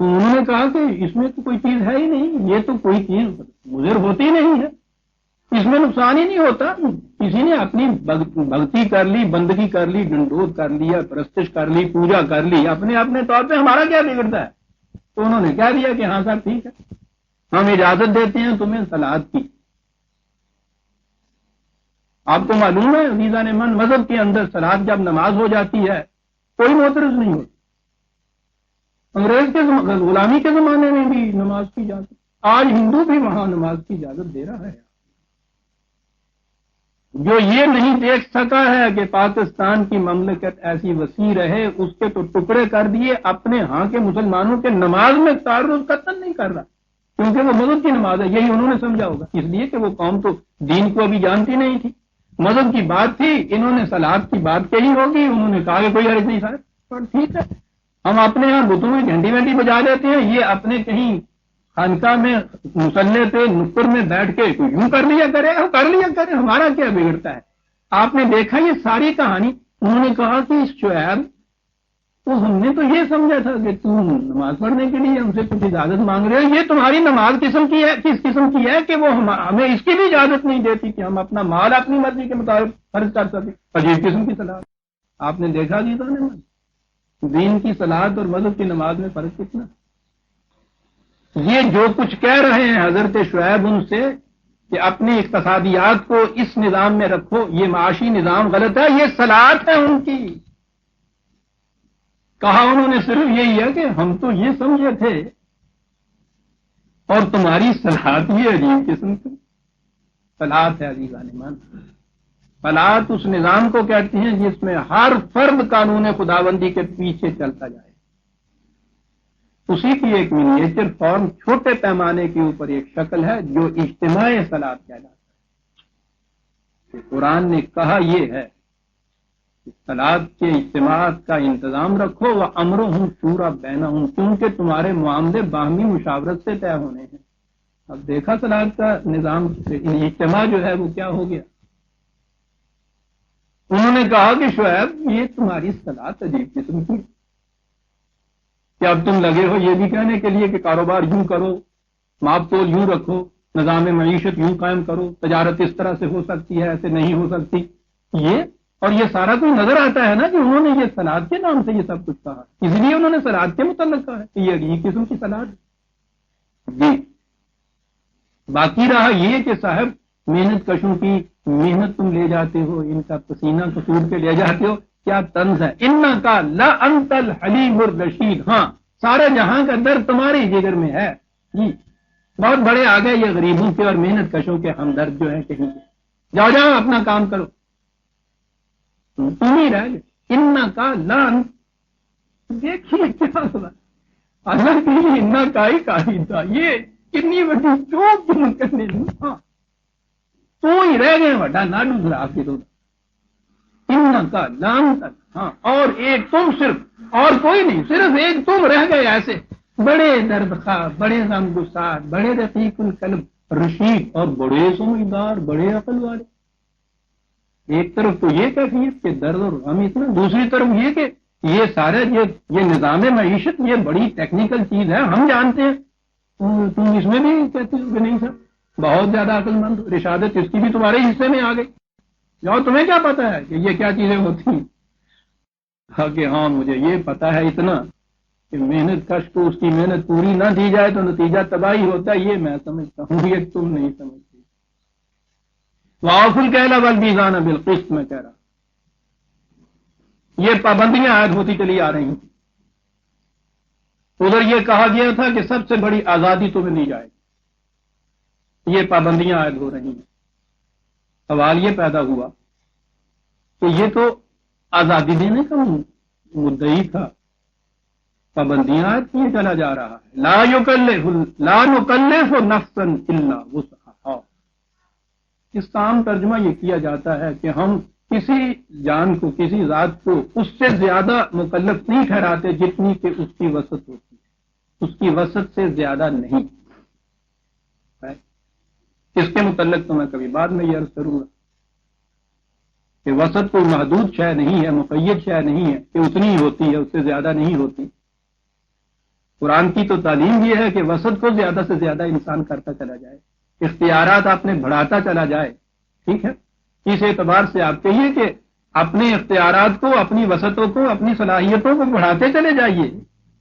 تو انہوں نے کہا کہ اس میں تو کوئی چیز ہے ہی نہیں، یہ تو کوئی چیز مضر ہوتی نہیں ہے، اس میں نقصان ہی نہیں ہوتا. کسی نے اپنی بھکتی کر لی، بندگی کر لی، ڈنڈوت کر لیا، پرستش کر لی، پوجا کر لی اپنے اپنے طور پہ، ہمارا کیا بگڑتا ہے؟ تو انہوں نے کہہ دیا کہ ہاں صاحب ٹھیک ہے، ہم اجازت دیتے ہیں تمہیں صلات کی. آپ کو معلوم ہے عزیزان من، مذہب کے اندر صلات جب نماز ہو جاتی ہے کوئی معترض نہیں ہوتا. انگریز کے غلامی کے زمانے میں بھی نماز کی اجازت، آج ہندو بھی وہاں نماز کی اجازت دے رہا ہے. جو یہ نہیں دیکھ سکا ہے کہ پاکستان کی مملکت ایسی وسیع رہے، اس کے تو ٹکڑے کر دیے، اپنے ہاں کے مسلمانوں کے نماز میں تعرض قطعاً نہیں کر رہا، کیونکہ وہ مذہب کی نماز ہے. یہی انہوں نے سمجھا ہوگا، اس لیے کہ وہ قوم تو دین کو ابھی جانتی نہیں تھی، مذہب کی بات تھی. انہوں نے صلات کی بات کہی ہوگی، انہوں نے کہا کہ کوئی حرج نہیں صاحب ٹھیک ہے، ہم اپنے یہاں بتوں میں گھنٹی وینٹی بجا دیتے ہیں، یہ اپنے کہیں خانقاہ میں مسلح پہ نکر میں بیٹھ کے یوں کر لیا کرے، کر لیا کرے، ہمارا کیا بگڑتا ہے؟ آپ نے دیکھا یہ ساری کہانی. انہوں نے کہا کہ شعیب تو ہم نے تو یہ سمجھا تھا کہ تم نماز پڑھنے کے لیے ہم سے کچھ اجازت مانگ رہے ہو، یہ تمہاری نماز قسم کی ہے کس قسم کی ہے کہ وہ ہمیں اس کی بھی اجازت نہیں دیتی کہ ہم اپنا مال اپنی مرضی کے مطابق خرچ کر سکیں. عجیب قسم کی صلاح. آپ نے دیکھا دین کی صلاحت اور مذہب کی نماز میں فرق کتنا. یہ جو کچھ کہہ رہے ہیں حضرت شعیب ان سے کہ اپنی اقتصادیات کو اس نظام میں رکھو، یہ معاشی نظام غلط ہے، یہ صلاحت ہے ان کی. کہا انہوں نے صرف یہی ہے کہ ہم تو یہ سمجھے تھے اور تمہاری صلاحت یہ عجیب قسم کی صلاحت ہے. عزیزان ایمان، صلاحت اس نظام کو کہتے ہیں جس میں ہر فرد قانون خداوندی کے پیچھے چلتا جائے. اسی کی ایک منیچر فارم چھوٹے پیمانے کے اوپر ایک شکل ہے جو اجتماع صلاحت کہلاتا ہے. قرآن نے کہا یہ ہے کہ صلاحت کے اجتماع کا انتظام رکھو، وہ امروں ہوں شورا بینا ہوں، کیونکہ تمہارے معاملے باہمی مشاورت سے طے ہونے ہیں. اب دیکھا صلاحت کا نظام اجتماع جو ہے وہ کیا ہو گیا. انہوں نے کہا کہ شعیب یہ تمہاری صلاحت عجیب قسم کی کہ اب تم لگے ہو یہ بھی کہنے کے لیے کہ کاروبار یوں کرو، ماپ تول یوں رکھو، نظام معیشت یوں قائم کرو، تجارت اس طرح سے ہو سکتی ہے، ایسے نہیں ہو سکتی. یہ اور یہ سارا کوئی نظر آتا ہے نا کہ انہوں نے یہ صلاحت کے نام سے یہ سب کچھ کہا، اس لیے انہوں نے صلاحت کے متعلق کہا ہے کہ یہ عجیب قسم کی صلاحت. جی باقی رہا یہ کہ صاحب محنت کشوں کی محنت تم لے جاتے ہو، ان کا پسینہ کسور کے لے جاتے ہو، کیا طنز ہے. ان کا لا انت الحلیم الرشید، ہاں سارے جہاں کا درد تمہارے جگر میں ہے. جی بہت بڑے آ گئے یہ غریبوں کے اور محنت کشوں کے ہمدرد جو ہیں کہیں کے. جاؤ جاؤ اپنا کام کرو، تم ہی رہ گئے. ان کا لا انت، دیکھیے کیا ہوا اللہ کی ان کا ہی کاری تھا، یہ کتنی بڑی چوک کیوں کرنے لوں. ہاں تو ہی رہ گئے بڑا نہ دوسرا آپ کے دو ان کا لام تک. ہاں اور ایک تم، صرف اور کوئی نہیں، صرف ایک تم رہ گئے ایسے بڑے درد خواہ، بڑے غمگسار، بڑے رقیق القلب، رشید اور بڑے سمجھدار، بڑے عقل والے. ایک طرف تو یہ کیفیت کہ درد اور غم اتنا، دوسری طرف یہ کہ یہ سارے یہ نظام معیشت یہ بڑی ٹیکنیکل چیز ہے، ہم جانتے ہیں. تم اس میں بھی کہتے ہو کہ نہیں سر بہت زیادہ عقل مند، رشادت اس کی بھی تمہارے حصے میں آ گئی. جاؤ تمہیں کیا پتا ہے کہ یہ کیا چیزیں ہوتی ہیں. ہاں کہ ہاں مجھے یہ پتا ہے اتنا کہ محنت کش کو اس کی محنت پوری نہ دی جائے تو نتیجہ تباہی ہوتا ہے، یہ میں سمجھتا ہوں، یہ تم نہیں سمجھتے. واؤف الکیل والمیزان بالقسط میں کہہ رہا یہ پابندیاں عائد ہوتی چلی آ رہی ہیں. ادھر یہ کہا گیا تھا کہ سب سے بڑی آزادی تمہیں دی جائے، یہ پابندیاں عائد ہو رہی ہیں. سوال یہ پیدا ہوا کہ یہ تو آزادی دینے کا مدعی تھا، پابندیاں کیے چلا جا رہا ہے. لا نکلف نفسا الا وسعها. اس کا عام ترجمہ یہ کیا جاتا ہے کہ ہم کسی جان کو، کسی ذات کو اس سے زیادہ مکلف نہیں ٹھہراتے جتنی کہ اس کی وسعت ہوتی ہے، اس کی وسعت سے زیادہ نہیں. اس کے متعلق تو میں کبھی بعد میں یہ عرض کروں گا کہ وسعت کوئی محدود شے نہیں ہے، مقید شے نہیں ہے کہ اتنی ہی ہوتی ہے، اس سے زیادہ نہیں ہوتی. قرآن کی تو تعلیم یہ ہے کہ وسعت کو زیادہ سے زیادہ انسان کرتا چلا جائے، اختیارات آپ نے بڑھاتا چلا جائے. ٹھیک ہے، اس اعتبار سے آپ کہیے کہ اپنے اختیارات کو، اپنی وسعتوں کو، اپنی صلاحیتوں کو بڑھاتے چلے جائیے،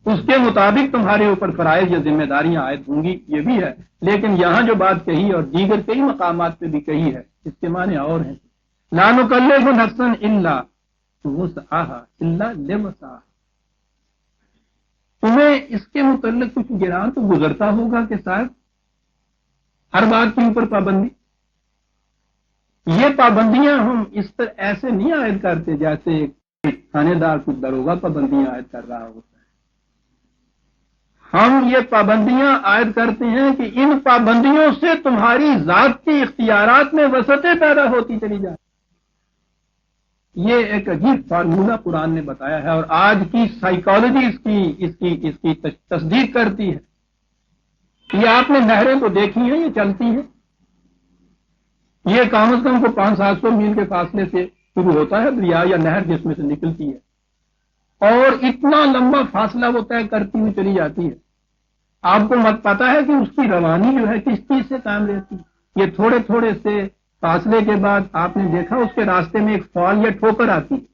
اس کے مطابق تمہارے اوپر فرائض یا ذمہ داریاں عائد ہوں گی. یہ بھی ہے، لیکن یہاں جو بات کہی اور دیگر کئی مقامات پہ بھی کہی ہے، اس کے معنی اور ہیں. لا نکلف نفسا الا وسعها الا لوسعها. تمہیں اس کے متعلق کچھ گران تو گزرتا ہوگا کہ صاحب ہر بات کے اوپر پابندی. یہ پابندیاں ہم اس طرح ایسے نہیں عائد کرتے جیسے تھانے دار کچھ داروغہ پابندیاں عائد کر رہا ہوتا ہے. ہم یہ پابندیاں عائد کرتے ہیں کہ ان پابندیوں سے تمہاری ذات کی اختیارات میں وسعتیں پیدا ہوتی چلی جائیں. یہ ایک عجیب فارمولہ قرآن نے بتایا ہے، اور آج کی سائیکالوجی اس کی تصدیق کرتی ہے. یہ آپ نے نہریں تو دیکھی ہیں، یہ چلتی ہیں، یہ کم از کم کو 500-700 میل کے فاصلے سے شروع ہوتا ہے دریا یا نہر جس میں سے نکلتی ہے، اور اتنا لمبا فاصلہ وہ طے کرتی ہوئی چلی جاتی ہے. آپ کو مت پتا ہے کہ اس کی روانی جو ہے کس چیز سے کام رہتی ہے. یہ تھوڑے تھوڑے سے فاصلے کے بعد آپ نے دیکھا اس کے راستے میں ایک فال یا ٹھوکر آتی ہے.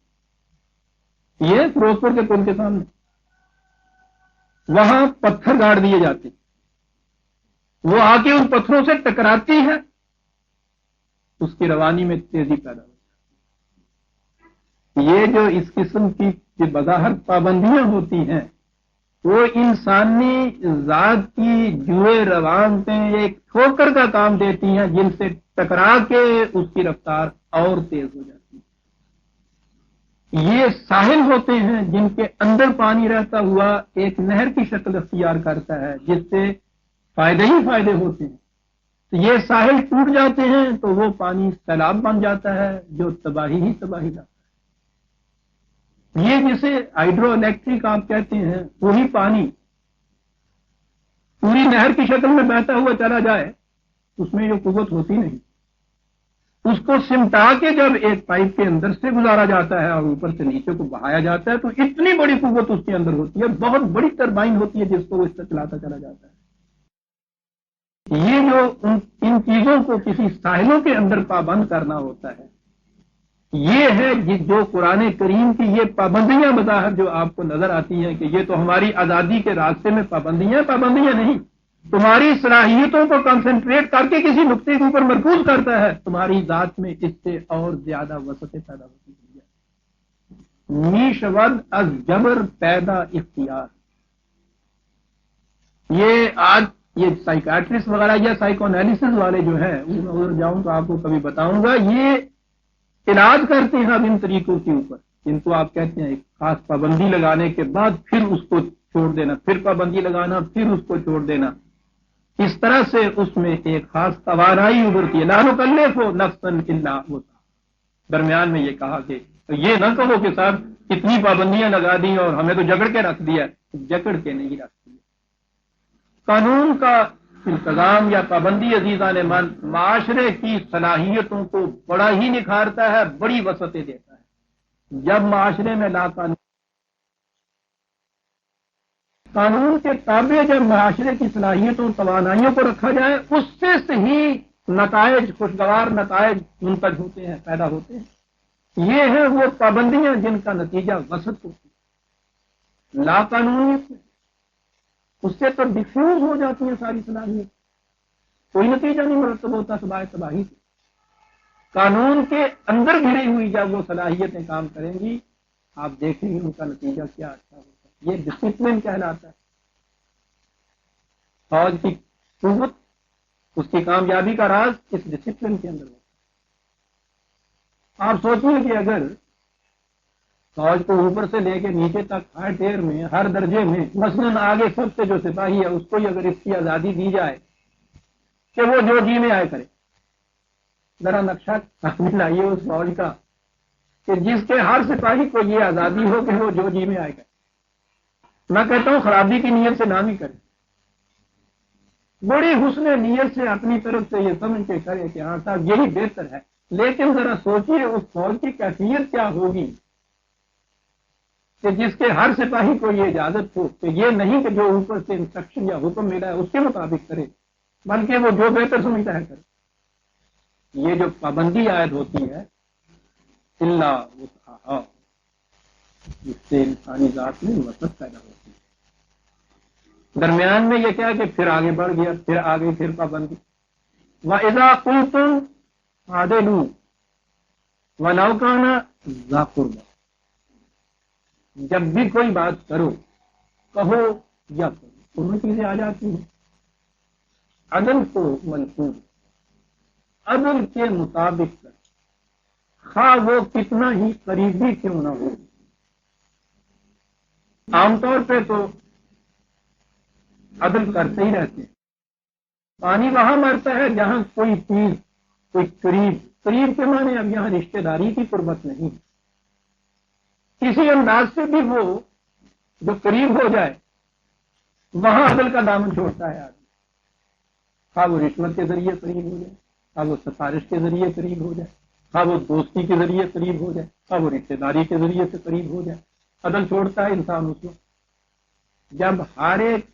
یہ فیروزپور کے پل کے سامنے وہاں پتھر گاڑ دیے جاتے ہیں، وہ آ کے ان پتھروں سے ٹکراتی ہے، اس کی روانی میں تیزی پیدا ہوتی ہے. یہ جو اس قسم کی بظاہر پابندیاں ہوتی ہیں وہ انسانی ذات کی جوئے روان پہ ایک ٹھوکر کا کام دیتی ہیں، جن سے ٹکرا کے اس کی رفتار اور تیز ہو جاتی ہے. یہ ساحل ہوتے ہیں جن کے اندر پانی رہتا ہوا ایک نہر کی شکل اختیار کرتا ہے، جس سے فائدے ہی فائدے ہوتے ہیں. یہ ساحل ٹوٹ جاتے ہیں تو وہ پانی سیلاب بن جاتا ہے جو تباہی ہی تباہی لاتا ہے. یہ جسے ہائیڈرو الیکٹرک آپ کہتے ہیں، وہی پانی پوری نہر کی شکل میں بہتا ہوا چلا جائے، اس میں یہ قوت ہوتی نہیں. اس کو سمٹا کے جب ایک پائپ کے اندر سے گزارا جاتا ہے اور اوپر سے نیچے کو بہایا جاتا ہے تو اتنی بڑی قوت اس کے اندر ہوتی ہے، بہت بڑی ٹربائن ہوتی ہے جس کو وہ اس سے چلاتا چلا جاتا ہے. یہ جو ان چیزوں کو کسی ساحلوں کے اندر پابند کرنا ہوتا ہے، یہ ہے جو قرآن کریم کی یہ پابندیاں بظاہر جو آپ کو نظر آتی ہیں کہ یہ تو ہماری آزادی کے راستے میں پابندیاں نہیں، تمہاری صلاحیتوں کو کنسنٹریٹ کر کے کسی نقطے کے اوپر مرکوز کرتا ہے، تمہاری ذات میں اس سے اور زیادہ وسعتیں پیدا ہوتی ہیں. میش ود از جبر پیدا اختیار. یہ آج یہ سائیکیٹرسٹ وغیرہ یا سائیکو انالیسس والے جو ہیں، ادھر جاؤں تو آپ کو کبھی بتاؤں گا، یہ علاج کرتے ہیں اب ان طریقوں کے اوپر جن کو آپ کہتے ہیں ایک خاص پابندی لگانے کے بعد پھر اس کو چھوڑ دینا، پھر پابندی لگانا، پھر اس کو چھوڑ دینا. اس طرح سے اس میں ایک خاص توانائی ابھرتی ہے. لا نکلف نفسا الا وسعها. درمیان میں یہ کہا کہ یہ نہ کہو کہ صاحب کتنی پابندیاں لگا دی اور ہمیں تو جکڑ کے رکھ دیا. جکڑ کے نہیں رکھ دیا. قانون کا انتظام یا پابندی عزیزان من معاشرے کی صلاحیتوں کو بڑا ہی نکھارتا ہے، بڑی وسعتیں دیتا ہے. جب معاشرے میں لا قانون کے تابع جب معاشرے کی صلاحیتوں توانائیوں کو رکھا جائے، اس سے صحیح نتائج، خوشگوار نتائج منتج ہوتے ہیں، پیدا ہوتے ہیں. یہ ہیں وہ پابندیاں جن کا نتیجہ وسعت ہوتی ہے. لا قانونیت میں اس سے تو ڈیفیوز ہو جاتی ہیں ساری صلاحیت، کوئی نتیجہ نہیں مرتب ہوتا سوائے تباہی سے. قانون کے اندر گھری ہوئی جب وہ صلاحیتیں کام کریں گی، آپ دیکھیں گے ان کا نتیجہ کیا اچھا ہوتا ہے. یہ ڈسپلن کہلاتا ہے. فوج کی قوت، اس کی کامیابی کا راز اس ڈسپلن کے اندر ہوتا ہے. آپ سوچیں کہ اگر فوج کو اوپر سے لے کے نیچے تک ہر ٹیر میں ہر درجے میں مثلاً آگے سب سے جو سپاہی ہے اس کو ہی اگر اس کی آزادی دی جائے کہ وہ جو جی میں آئے کرے، ذرا نقشہ سامنے لائیے اس فوج کا کہ جس کے ہر سپاہی کو یہ آزادی ہو کہ وہ جو جی میں آئے کرے۔ میں کہتا ہوں خرابی کی نیت سے نہ بھی کرے، بڑی حسن نیت سے اپنی طرف سے یہ سمجھ کے کرے کہ ہاں صاحب یہی بہتر ہے، لیکن ذرا سوچیے اس فوج کی کیفیت کیا ہوگی کہ جس کے ہر سپاہی کو یہ اجازت ہو کہ یہ نہیں کہ جو اوپر سے انسٹرکشن یا حکم ملا ہے اس کے مطابق کرے، بلکہ وہ جو بہتر سمجھتا ہے کرے۔ یہ جو پابندی عائد ہوتی ہے اللہ وسعہا، جس سے انسانی ذات میں وسعت پیدا ہوتی ہے۔ درمیان میں یہ کیا کہ پھر آگے بڑھ گیا، پھر آگے پھر پابندی۔ وَإِذَا قُلْتُمْ فَاعْدِلُوا وَلَوْ كَانَ ذَا قُرْبَىٰ، جب بھی کوئی بات کرو، کہو یا کرو، دونوں چیزیں آ جاتی ہیں۔ عدل کو منصوب عدل کے مطابق کر، خواہ وہ کتنا ہی قریبی کیوں نہ ہو۔ عام طور پہ تو عدل کرتے ہی رہتے ہیں۔ پانی وہاں مرتا ہے جہاں کوئی چیز، کوئی قریب کے معنی اب یہاں رشتہ داری کی قربت نہیں، کسی انداز سے بھی وہ جو قریب ہو جائے وہاں عدل کا دامن چھوڑتا ہے آدمی، خواہ وہ رشوت کے ذریعے قریب ہو جائے، خواہ وہ سفارش کے ذریعے قریب ہو جائے، خواہ وہ دوستی کے ذریعے قریب ہو جائے، خواہ وہ رشتہ داری کے ذریعے سے قریب ہو جائے، عدل چھوڑتا ہے انسان اس وقت جب ہر ایک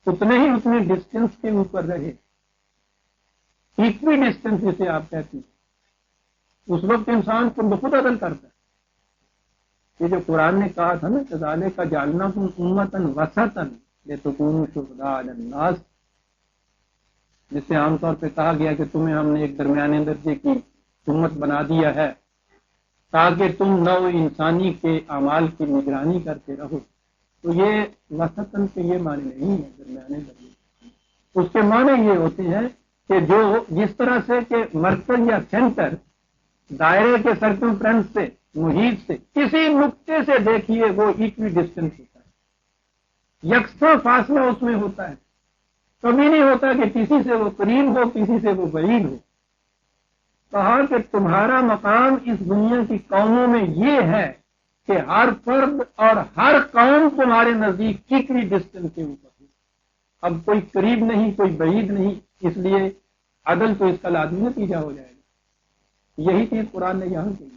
اتنے ڈسٹینس کے اوپر رہے، ایکوی ڈسٹینس جسے آپ کہتے ہیں، اس وقت انسان خود بخود عدل کرتا ہے۔ یہ جو قرآن نے کہا تھا نا کذالک جعلناکم امۃ وسطا لتکونوا شہداء علی الناس، جس سے عام طور پہ کہا گیا کہ تمہیں ہم نے ایک درمیانے درجے کی امت بنا دیا ہے تاکہ تم نوع انسانی کے اعمال کی نگرانی کرتے رہو۔ تو یہ وسطاً کے یہ معنی نہیں ہے درمیانے درجے، اس کے معنی یہ ہوتے ہیں کہ جو جس طرح سے کہ مرکز یا سینٹر دائرے کے سرکمفرنس سے، محیط سے کسی نقطے سے دیکھیے وہ ایکوی ڈسٹینس ہوتا ہے، یکساں فاصلہ اس میں ہوتا ہے، کبھی نہیں ہوتا کہ کسی سے وہ قریب ہو کسی سے وہ بعید ہو۔ کہا کہ تمہارا مقام اس دنیا کی قوموں میں یہ ہے کہ ہر فرد اور ہر قوم تمہارے نزدیک ایکوی ڈسٹینس کے اوپر ہو، اب کوئی قریب نہیں کوئی بعید نہیں، اس لیے عدل تو اس کا لازمی نتیجہ ہو جائے گا۔ یہی چیز قرآن نے یہاں کہی۔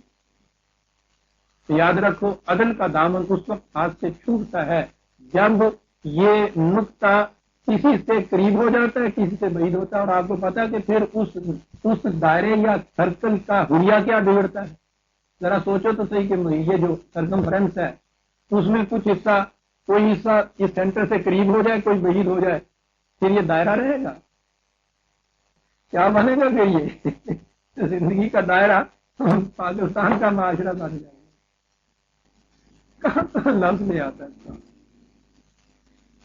تو یاد رکھو عدل کا دامن اس وقت ہاتھ سے چھوٹتا ہے جب یہ نقطہ کسی سے قریب ہو جاتا ہے کسی سے بعید ہوتا ہے، اور آپ کو پتا ہے کہ پھر اس دائرے یا سرکل کا حلیہ کیا بگڑتا ہے۔ ذرا سوچو تو صحیح کہ یہ جو سرکمفرنس ہے اس میں کچھ حصہ، کوئی حصہ اس سینٹر سے قریب ہو جائے کوئی بعید ہو جائے، پھر یہ دائرہ رہے گا؟ کیا بنے گا کہ یہ زندگی کا دائرہ پاکستان کا معاشرہ بن جائے گا؟ کہاں لفظ میں آتا ہے؟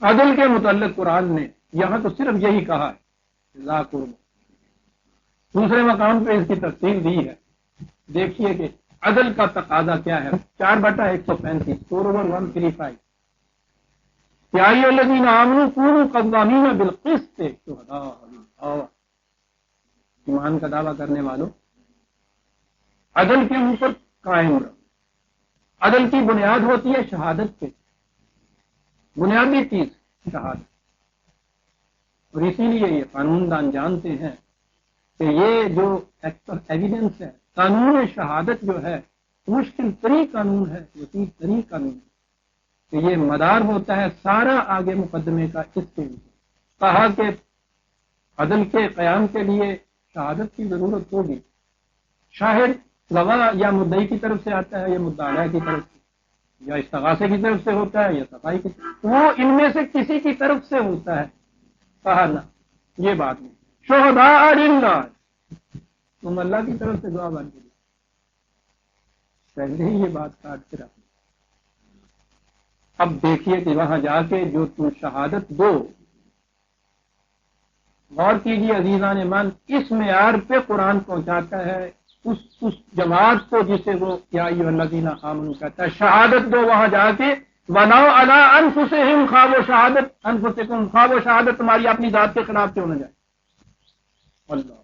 عدل کے متعلق قرآن نے یہاں تو صرف یہی کہا ہے ذا قربیٰ، دوسرے مقام پہ اس کی تفصیل دی ہے۔ دیکھیے کہ عدل کا تقاضا کیا ہے، 4/135 سورہ 135، یا ایھا الذین آمنوا کونوا قوامین بالقسط شہداء للہ، ایمان کا دعویٰ کرنے والوں عدل کے اوپر قائم رہو۔ عدل کی بنیاد ہوتی ہے شہادت پہ، بنیادی چیز شہادت، اور اسی لیے یہ قانون دان جانتے ہیں کہ یہ جو ایکٹ آف ایویڈنس ہے، قانون شہادت جو ہے مشکل ترین قانون ہے، وسیع ترین قانون ہے، کہ یہ مدار ہوتا ہے سارا آگے مقدمے کا اس کے اوپر۔ کہا کہ عدل کے قیام کے لیے شہادت کی ضرورت ہوگی، شاہد گواہ یا مدعی کی طرف سے آتا ہے یا مدعا علیہ کی طرف سے، یا استغاثے کی طرف سے ہوتا ہے یا صفائی کی طرف، وہ ان میں سے کسی کی طرف سے ہوتا ہے۔ کہا نہ، یہ بات نہیں، شہداء للہ، تم اللہ کی طرف سے گواہ بن کے پہلے ہی یہ بات کاٹ کے رکھ۔ اب دیکھیے کہ وہاں جا کے جو تم شہادت دو، غور کیجیے عزیزان من، اس معیار پہ قرآن پہنچاتا ہے اس جماعت کو جسے وہ یا ایھا الذین آمنوا کہتا ہے، شہادت دو وہاں جا کے، وَلَوْ عَلَىٰ أَنفُسِهِمْ، خواہ وہ شہادت انفسکم، خواہ وہ شہادت تمہاری اپنی ذات کے خلاف کیوں نہ جائے۔ اللہ،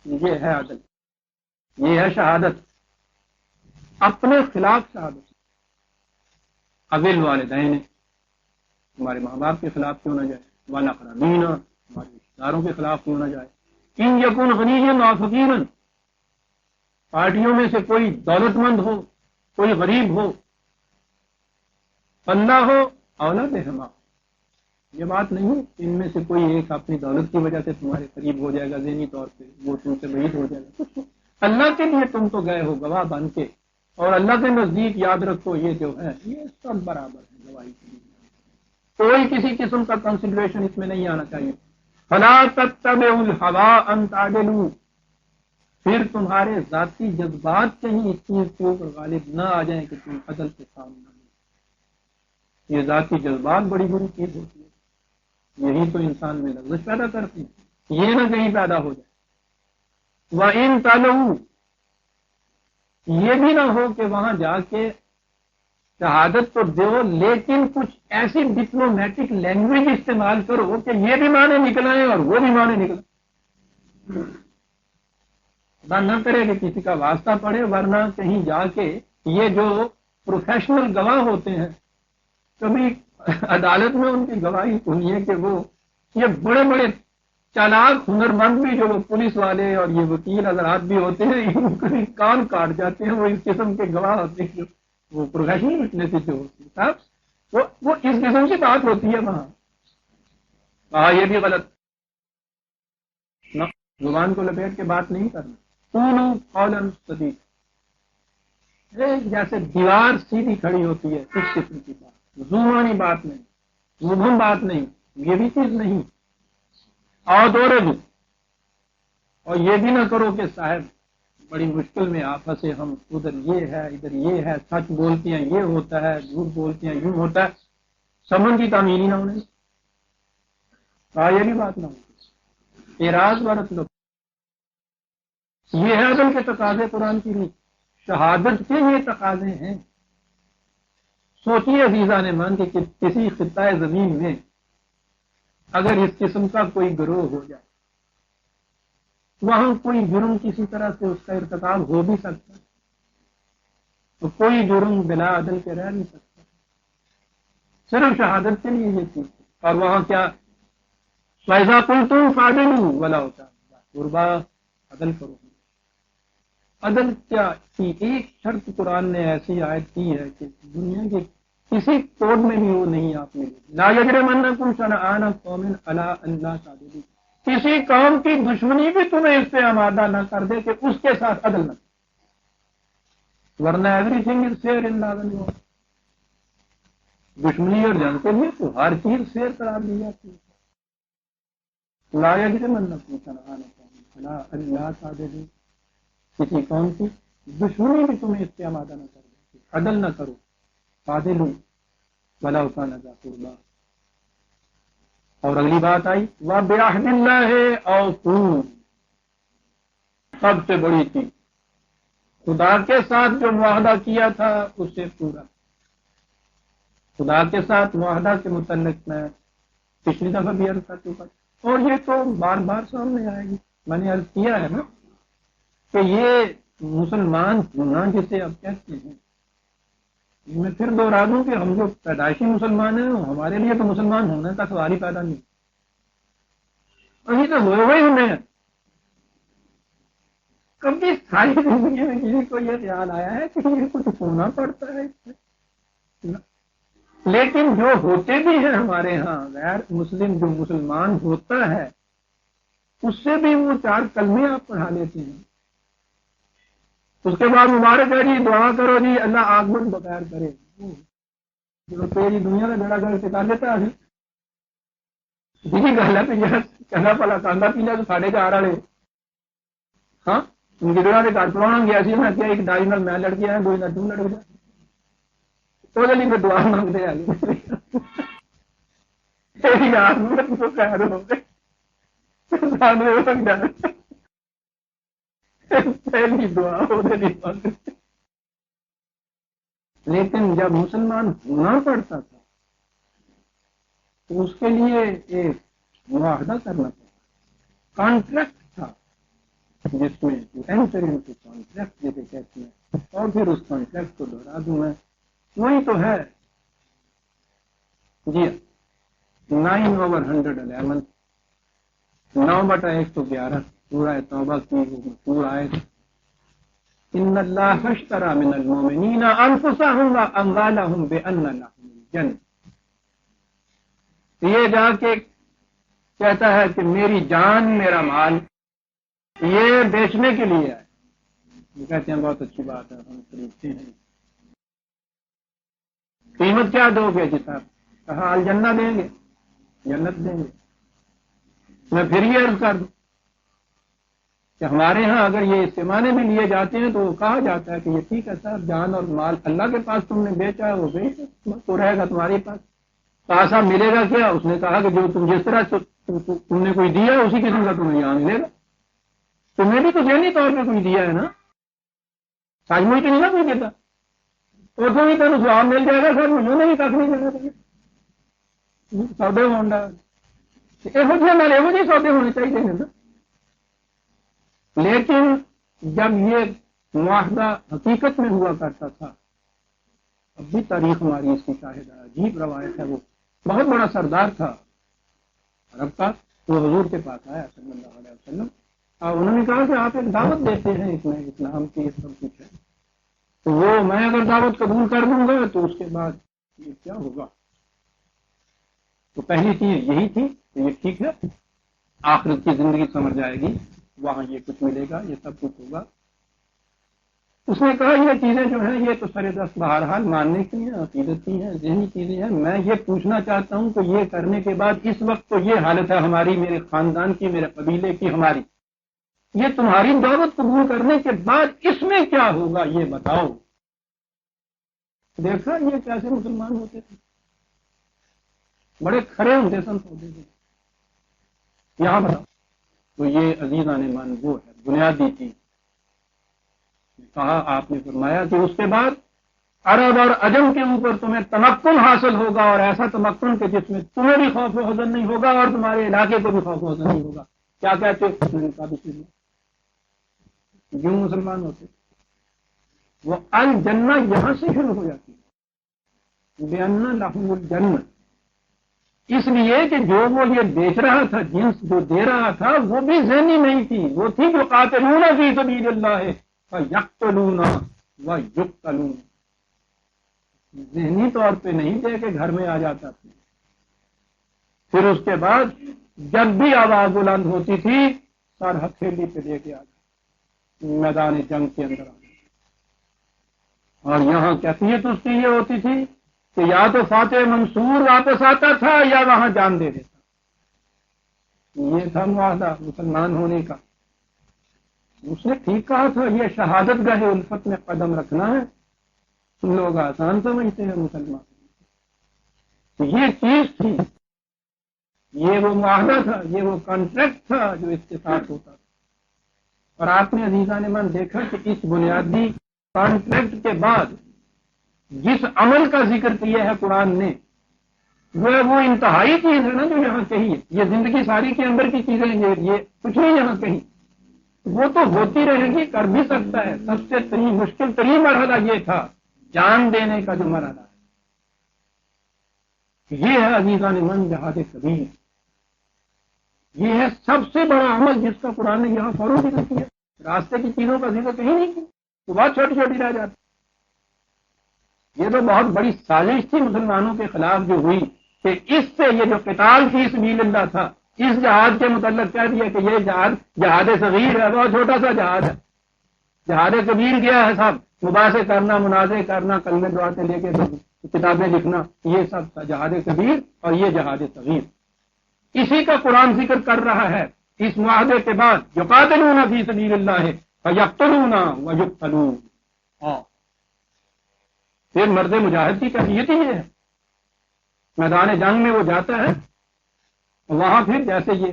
یہ ہے عدل، یہ ہے شہادت، اپنے خلاف شہادت۔ اویل والدین، تمہارے ماں باپ کے خلاف کیوں نہ جائے، والاقربین، تمہارے رشتہ داروں کے خلاف کیوں نہ جائے۔ ان یکن غنیا او فقیرا، پارٹیوں میں سے کوئی دولت مند ہو، کوئی غریب ہو، اللہ ہو اولا بہما، یہ بات نہیں کہ ان میں سے کوئی ایک اپنی دولت کی وجہ سے تمہارے قریب ہو جائے گا ذہنی طور پہ، وہ تم سے بعید ہو جائے گا، کچھ نہیں۔ اللہ کے لیے تم تو گئے ہو گواہ بن کے، اور اللہ کے نزدیک یاد رکھو یہ جو ہے یہ سب برابر ہے گواہی کے لیے، کوئی کسی قسم کا کنسیڈریشن اس میں نہیں آنا چاہیے۔ فلا تتبعوا الهوى ان تعدلوا، پھر تمہارے ذاتی جذبات کہیں اس چیز کے اوپر غالب نہ آ جائیں کہ تم عدل کے سامنے آئے۔ یہ ذاتی جذبات بڑی بری چیز ہوتی ہے، یہی تو انسان میں لغزش پیدا کرتی ہے، یہ نہ کہیں پیدا ہو جائے۔ وَإِن تَلَوْا، یہ بھی نہ ہو کہ وہاں جا کے شہادت تو دو لیکن کچھ ایسی ڈپلومیٹک لینگویج استعمال کرو کہ یہ بھی معنی نکلائیں اور وہ بھی معنی نکلائیں۔ خدا نہ کرے کہ کسی کا واسطہ پڑے، ورنہ کہیں جا کے یہ جو پروفیشنل گواہ ہوتے ہیں، کبھی عدالت میں ان کی گواہی سنیے کہ وہ یہ بڑے بڑے چالاک ہنرمند بھی جو وہ پولیس والے اور یہ وکیل حضرات بھی ہوتے ہیں، ان کو کان کاٹ جاتے ہیں، وہ اس قسم کے گواہ ہوتے ہیں جو وہ پروفیشنل وٹنس جو ہوتی ہے صاحب، وہ اس قسم کی بات ہوتی ہے وہاں۔ کہا یہ بھی غلط، زبان کو لپیٹ کے بات نہیں کرنا۔ قولوا قولا سدیدا، جیسے دیوار سیدھی کھڑی ہوتی ہے اس قسم کی بات، زبانی بات نہیں، مبہم بات نہیں، یہ بھی چیز نہیں۔ اور دورے اور یہ بھی نہ کرو کہ صاحب بڑی مشکل میں آپ پھنسے، ہم ادھر یہ ہے ادھر یہ ہے، سچ بولتی ہیں یہ ہوتا ہے، جھوٹ بولتی ہیں یوں ہوتا ہے، سمن کی تعمیل ہی نہ ہونے، یہ بھی بات نہ ہو، اعراض برت لو۔ یہ ہے عدل کے تقاضے قرآن کی نہیں، شہادت کے یہ تقاضے ہیں۔ سوچیے عزیزان من کہ کسی خطہ زمین میں اگر اس قسم کا کوئی گروہ ہو جائے، وہاں کوئی جرم کسی طرح سے اس کا ارتکاب ہو بھی سکتا ہے، تو کوئی جرم بلا عدل کے رہ نہیں سکتا، صرف شہادت کے لیے یہ چیز۔ اور وہاں کیا فَإِذَا قُلْتُمْ فَعْدِلُوا وَلَوْ كَانَ ذَا قُرْبَىٰ، عدل کرو۔ عدل کیا کی ایک شرط قرآن نے ایسی آیت کی ہے کہ دنیا کے کسی کوڈ میں بھی وہ نہیں آپ نے لا یجرمنکم شنآن قوم علی ان لا تعدلوا، کسی قوم کی دشمنی بھی تمہیں اس سے آمادہ نہ کر دے کہ اس کے ساتھ عدل نہ، ورنہ ایوری تھنگ از فیئر ان لا وا، دشمنی اور جنگ کے لیے تو ہر چیز فیئر قرار دی جاتی ہے۔ لا یجرمنکم شنآن قوم علی ان لا تعدلوا، کسی قوم کی دشمنی بھی تمہیں اس سے آمادہ نہ کر دے، عدل نہ کرو، فاضلوا ولو كان ذا قربى۔ اور اگلی بات آئی وَبِعَهْدِ اللَّهِ أَوْفُوا، سب سے بڑی چیز خدا کے ساتھ جو معاہدہ کیا تھا اسے پورا، خدا کے ساتھ معاہدہ کے متعلق میں پچھلی دفعہ بھی عرض کر چکا، اور یہ تو بار بار سامنے آئے گی، میں نے عرض کیا ہے نا کہ یہ مسلمان ہونا جسے اب کہتے ہیں، میں پھر دوہرا دوں کہ ہم جو پیدائشی مسلمان ہیں ہمارے لیے تو مسلمان ہونے کا سوال ہی پیدا نہیں، ابھی تو ہوئے ہمیں کبھی ساری زندگی میں کسی کو یہ خیال آیا ہے کہ یہ کچھ ہونا پڑتا ہے، لیکن جو ہوتے بھی ہیں ہمارے ہاں غیر مسلم، جو مسلمان ہوتا ہے اس سے بھی وہ 4 کلمے آپ پڑھا لیتے ہیں، اس کے بعد مبارک ہے جی دعا کرو جی اللہ آگمن بغیر کرے، جو تیری دنیا کا بڑا گھر سکھا دیتا ہے جی گلا پہ کہنا پلا کاندھا پیلا تو 4.5 والے، ہاں ان کی جگہ سے گھر پڑھانا گیا سی، میں کیا ایک ڈائی نال میں لڑ گیا کوئی نہ تم لڑ گیا، تو لیے میں دعا مانگتے آ گئے تیری آدمی تو خیر ہو گئے، پہلی دعا ہونے نہیں پاتے. لیکن جب مسلمان ہونا پڑتا تھا تو اس کے لیے ایک معاہدہ کرنا پڑتا، کانٹریکٹ تھا، جس میں انٹر انٹو کانٹریکٹ جسے کہتے ہیں. اور پھر اس کانٹریکٹ کو دوہرا دوں میں، وہی تو ہے جی 9/111 9/111 سورہ توبہ کی مشہور آیت ان اللہ اشتری من المؤمنین انفسهم واموالهم بان لهم الجنہ. یہ جا کے کہتا ہے کہ میری جان میرا مال یہ بیچنے کے لیے ہے. وہ کہتے ہیں بہت اچھی بات ہے، ہم خریدتے ہیں. قیمت کیا دو گے جی صاحب؟ کہا الجنہ دیں گے، جنت دیں گے. میں پھر یہ عرض کر دوں کہ ہمارے ہاں اگر یہ استعمال میں لیے جاتے ہیں تو کہا جاتا ہے کہ یہ ٹھیک ہے صاحب، جان اور مال اللہ کے پاس تم نے بیچا ہے وہ بیچ تو رہے گا تمہارے پاس. کہا صاحب ملے گا کیا؟ اس نے کہا کہ جو تم جس طرح تم نے کوئی دیا اسی قسم کا تمہیں یہاں ملے گا. تمہیں بھی تو ذہنی طور پہ کوئی دیا ہے نا، سچ مچ تو نہیں نا کوئی دیتا. اور تو بھی تمہیں جواب مل جائے گا سر مجھے نہیں کھ نہیں کرنا سودے ہونڈا یہ جی سودے ہونے چاہیے نا. لیکن جب یہ معاہدہ حقیقت میں ہوا کرتا تھا، اب بھی تاریخ ہماری اس کی شاہد ہے، عجیب روایت ہے. وہ بہت بڑا سردار تھا عرب کا، وہ حضور کے پاس آیا صلی اللہ علیہ وسلم، اور انہوں نے کہا کہ آپ ایک دعوت دیتے ہیں اس میں اسلام کی سب کچھ ہے، تو وہ میں اگر دعوت قبول کر دوں گا تو اس کے بعد یہ کیا ہوگا؟ تو پہلی چیز یہی تھی کہ یہ ٹھیک ہے، آخرت کی زندگی سمجھ جائے گی، وہاں یہ کچھ ملے گا، یہ سب کچھ ہوگا. اس نے کہا یہ چیزیں جو ہیں یہ تو سر دست بہرحال ماننے کی ہیں، عقیدت کی ہیں، ذہنی چیزیں ہیں. میں یہ پوچھنا چاہتا ہوں کہ یہ کرنے کے بعد اس وقت تو یہ حالت ہے ہماری، میرے خاندان کی، میرے قبیلے کی، ہماری، یہ تمہاری دعوت قبول کرنے کے بعد اس میں کیا ہوگا یہ بتاؤ. دیکھا یہ کیسے مسلمان ہوتے تھے، بڑے کھڑے ہوتے سنت ہوتے تھے. یہاں بتاؤ. تو یہ عزیزان من وہ ہے بنیادی چیز. کہا آپ نے فرمایا کہ اس کے بعد عرب اور عجم کے اوپر تمہیں تمکن حاصل ہوگا، اور ایسا تمکن کہ جس میں تمہیں بھی خوف و حزن نہیں ہوگا اور تمہارے علاقے کو بھی خوف و حزن نہیں ہوگا. کیا کہتے یوں مسلمان ہوتے. وہ الجنہ یہاں سے شروع ہو جاتی ہے، بِأَنَّ لَهُمُ الْجَنَّةَ. اس لیے کہ جو وہ یہ بیچ رہا تھا، جنس جو دے رہا تھا وہ بھی ذہنی نہیں تھی، وہ تھی جو قاتلون فی سبیل اللہ فیقتلون ویقتلون. ذہنی طور پہ نہیں دے کے گھر میں آ جاتا تھا. پھر اس کے بعد جب بھی آواز بلند ہوتی تھی سر ہتھیلی پہ دے کے آ جاتا میدان جنگ کے اندر آ جاتا. اور یہاں کیفیت اس کی یہ ہوتی تھی کہ یا تو فاتح منصور واپس آتا تھا یا وہاں جان دے دیتا. یہ تھا معاہدہ مسلمان ہونے کا. اس نے ٹھیک کہا تھا، یہ شہادت گاہ الفت میں قدم رکھنا ہے. لوگ آسان سمجھتے ہیں مسلمان، تو یہ چیز تھی، یہ وہ معاہدہ تھا، یہ وہ کانٹریکٹ تھا جو اس کے ساتھ ہوتا تھا. اور آپ نے عزیزان من دیکھا کہ اس بنیادی کانٹریکٹ کے بعد جس عمل کا ذکر کیا ہے قرآن نے، وہ انتہائی چیز ہے نا جو یہاں کہی ہے. یہ زندگی ساری کے اندر کی چیزیں یہ کچھ نہیں یہاں کہیں، وہ تو ہوتی رہے گی، کر بھی سکتا ہے. سب سے مشکل ترین مرحلہ یہ تھا جان دینے کا جو مرحلہ ہے. یہ ہے عزیزان من جہاد کبیر. یہ ہے سب سے بڑا عمل جس کا قرآن نے یہاں فوراً ذکر کیا. راستے کی چیزوں کا ذکر کہیں نہیں کیا، وہ بہت چھوٹی چھوٹی رہ جاتی. یہ تو بہت بڑی سازش تھی مسلمانوں کے خلاف جو ہوئی کہ اس سے یہ جو قتال فی سبیل اللہ تھا، اس جہاد کے متعلق کہہ دیا کہ یہ جہاد صغیر ہے، بہت چھوٹا سا جہاد ہے. جہاد کبیر کیا ہے صاحب؟ مباحثے کرنا، مناظرے کرنا، کلمے دعاتیں لے کے کتابیں لکھنا، یہ سب تھا جہاد کبیر. اور یہ جہاد صغیر، اسی کا قرآن ذکر کر رہا ہے. اس معاہدے کے بعد یقاتلون فی سبیل اللہ فیقتلون ویقتلون. پھر مرد مجاہد کی کیفیت ہی یہ ہے، میدان جنگ میں وہ جاتا ہے، وہاں پھر جیسے یہ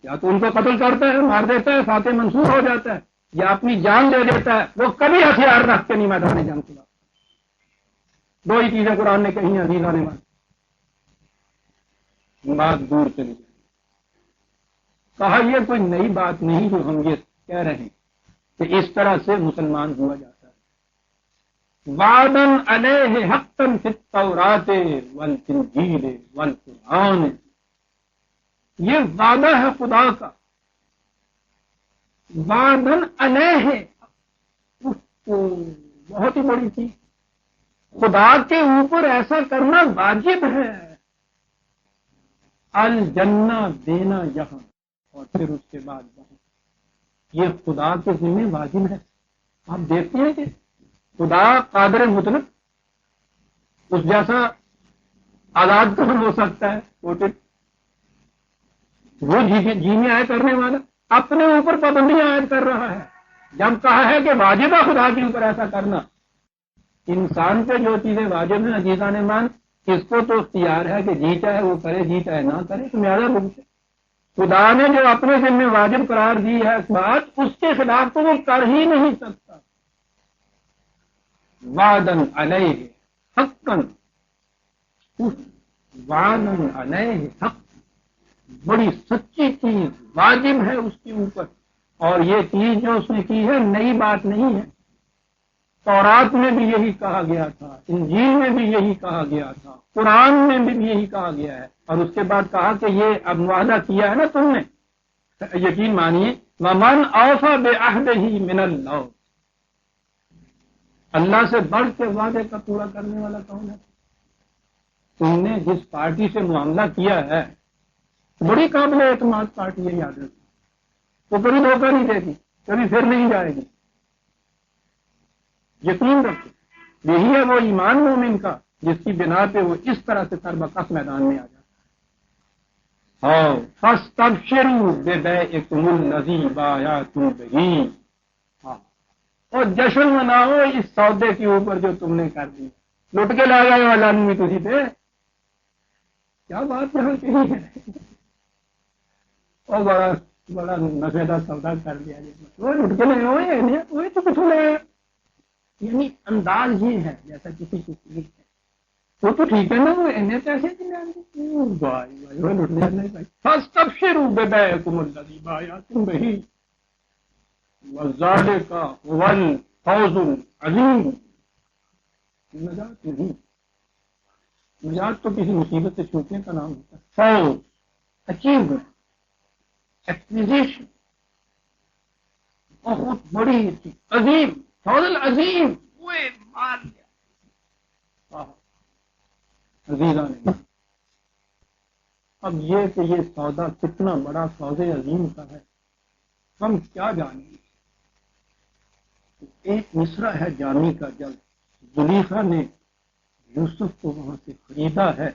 یا تو ان کو قتل کرتا ہے، مار دیتا ہے، فاتح منصور ہو جاتا ہے، یا اپنی جان دے دیتا ہے وہ کبھی ہتھیار رکھ کے نہیں میدان جنگ چلا. دو ہی چیزیں قرآن نے کہی ہیں عزیزان نے بات دور چلی جائے. کہا یہ کوئی نئی بات نہیں جو ہم یہ کہہ رہے ہیں کہ اس طرح سے مسلمان ہوا جاتا ہے. وعدن علیہ حقا فی التوراۃ والانجیل والقرآن. یہ وعدہ ہے خدا کا. وعدن علیہ بہت ہی بڑی چیز. خدا کے اوپر ایسا کرنا واجب ہے. الجنہ دینا یہاں اور پھر اس کے بعد وہاں. یہ خدا کے ذمہ واجب ہے. آپ دیکھتے ہیں کہ خدا قادر مطلق اس جیسا آزاد کون ہو سکتا ہے. وہ جینے عائد کرنے والا اپنے اوپر پابندیاں عائد کر رہا ہے. جب کہا ہے کہ واجب ہے خدا کے اوپر ایسا کرنا. انسان پہ جو چیزیں واجب ہیں عزیزان مان اس کو تو اختیار ہے کہ جی چاہے وہ کرے جی چاہے نہ کرے. تو میرا روپ سے خدا نے جو اپنے ذمہ واجب قرار دی ہے بات اس کے خلاف تو وہ کر ہی نہیں سکتا. وعدن علیہ حقا. وعدن علیہ حق بڑی سچی چیز واجب ہے اس کے اوپر. اور یہ چیز جو اس نے کی ہے نئی بات نہیں ہے. تورات میں بھی یہی کہا گیا تھا, انجیل میں بھی یہی کہا گیا تھا, قرآن میں بھی یہی کہا گیا ہے. اور اس کے بعد کہا کہ یہ اب وعدہ کیا ہے نا تم نے, یقین مانیے ومن اوفی بعہدہ من اللہ. اللہ سے بڑھ کے وعدے کا پورا کرنے والا کون ہے؟ تم نے جس پارٹی سے معاملہ کیا ہے بڑی قابل اعتماد پارٹی ہے, یاد رکھو. وہ کبھی دھوکہ نہیں دے گی, کبھی پھر نہیں جائے گی. یقین رکھو یہی ہے وہ ایمان مومن کا جس کی بنا پہ وہ اس طرح سے سربقص میدان میں آ جاتا ہے. فاستبشروا ببیعکم الذی بایعتم بہ. اور جشن مناؤ اس سودے کے اوپر جو تم نے کر دی. لٹ کے لا گئے والا آدمی تجھی پہ کیا بات یہاں کہی ہے. اور بڑا نشیدہ سودا کر دیا. وہ لٹ کے لے ہوئے تو کچھ لے. یعنی انداز یہ ہے جیسا کسی کو ٹھیک ہے وہ تو ٹھیک ہے نا, وہ ایسے پیسے فاستبشروا ببیعکم الذی بایعتم بہ وذلک هو الفوز العظیم. نجات نہیں, نجات تو کسی مصیبت سے چھوٹنے کا نام ہوتا ہے. فوز, اچیومنٹ, ایکوزیشن, بہت بڑی چیز, عظیم, فوز العظیم. وہ مار لیا عزیزان. اب یہ کہ یہ سودا کتنا بڑا فوز عظیم کا ہے ہم کیا جانیں. ایک مصرع ہے جامی کا, جب زلیخا نے یوسف کو وہاں سے خریدا ہے,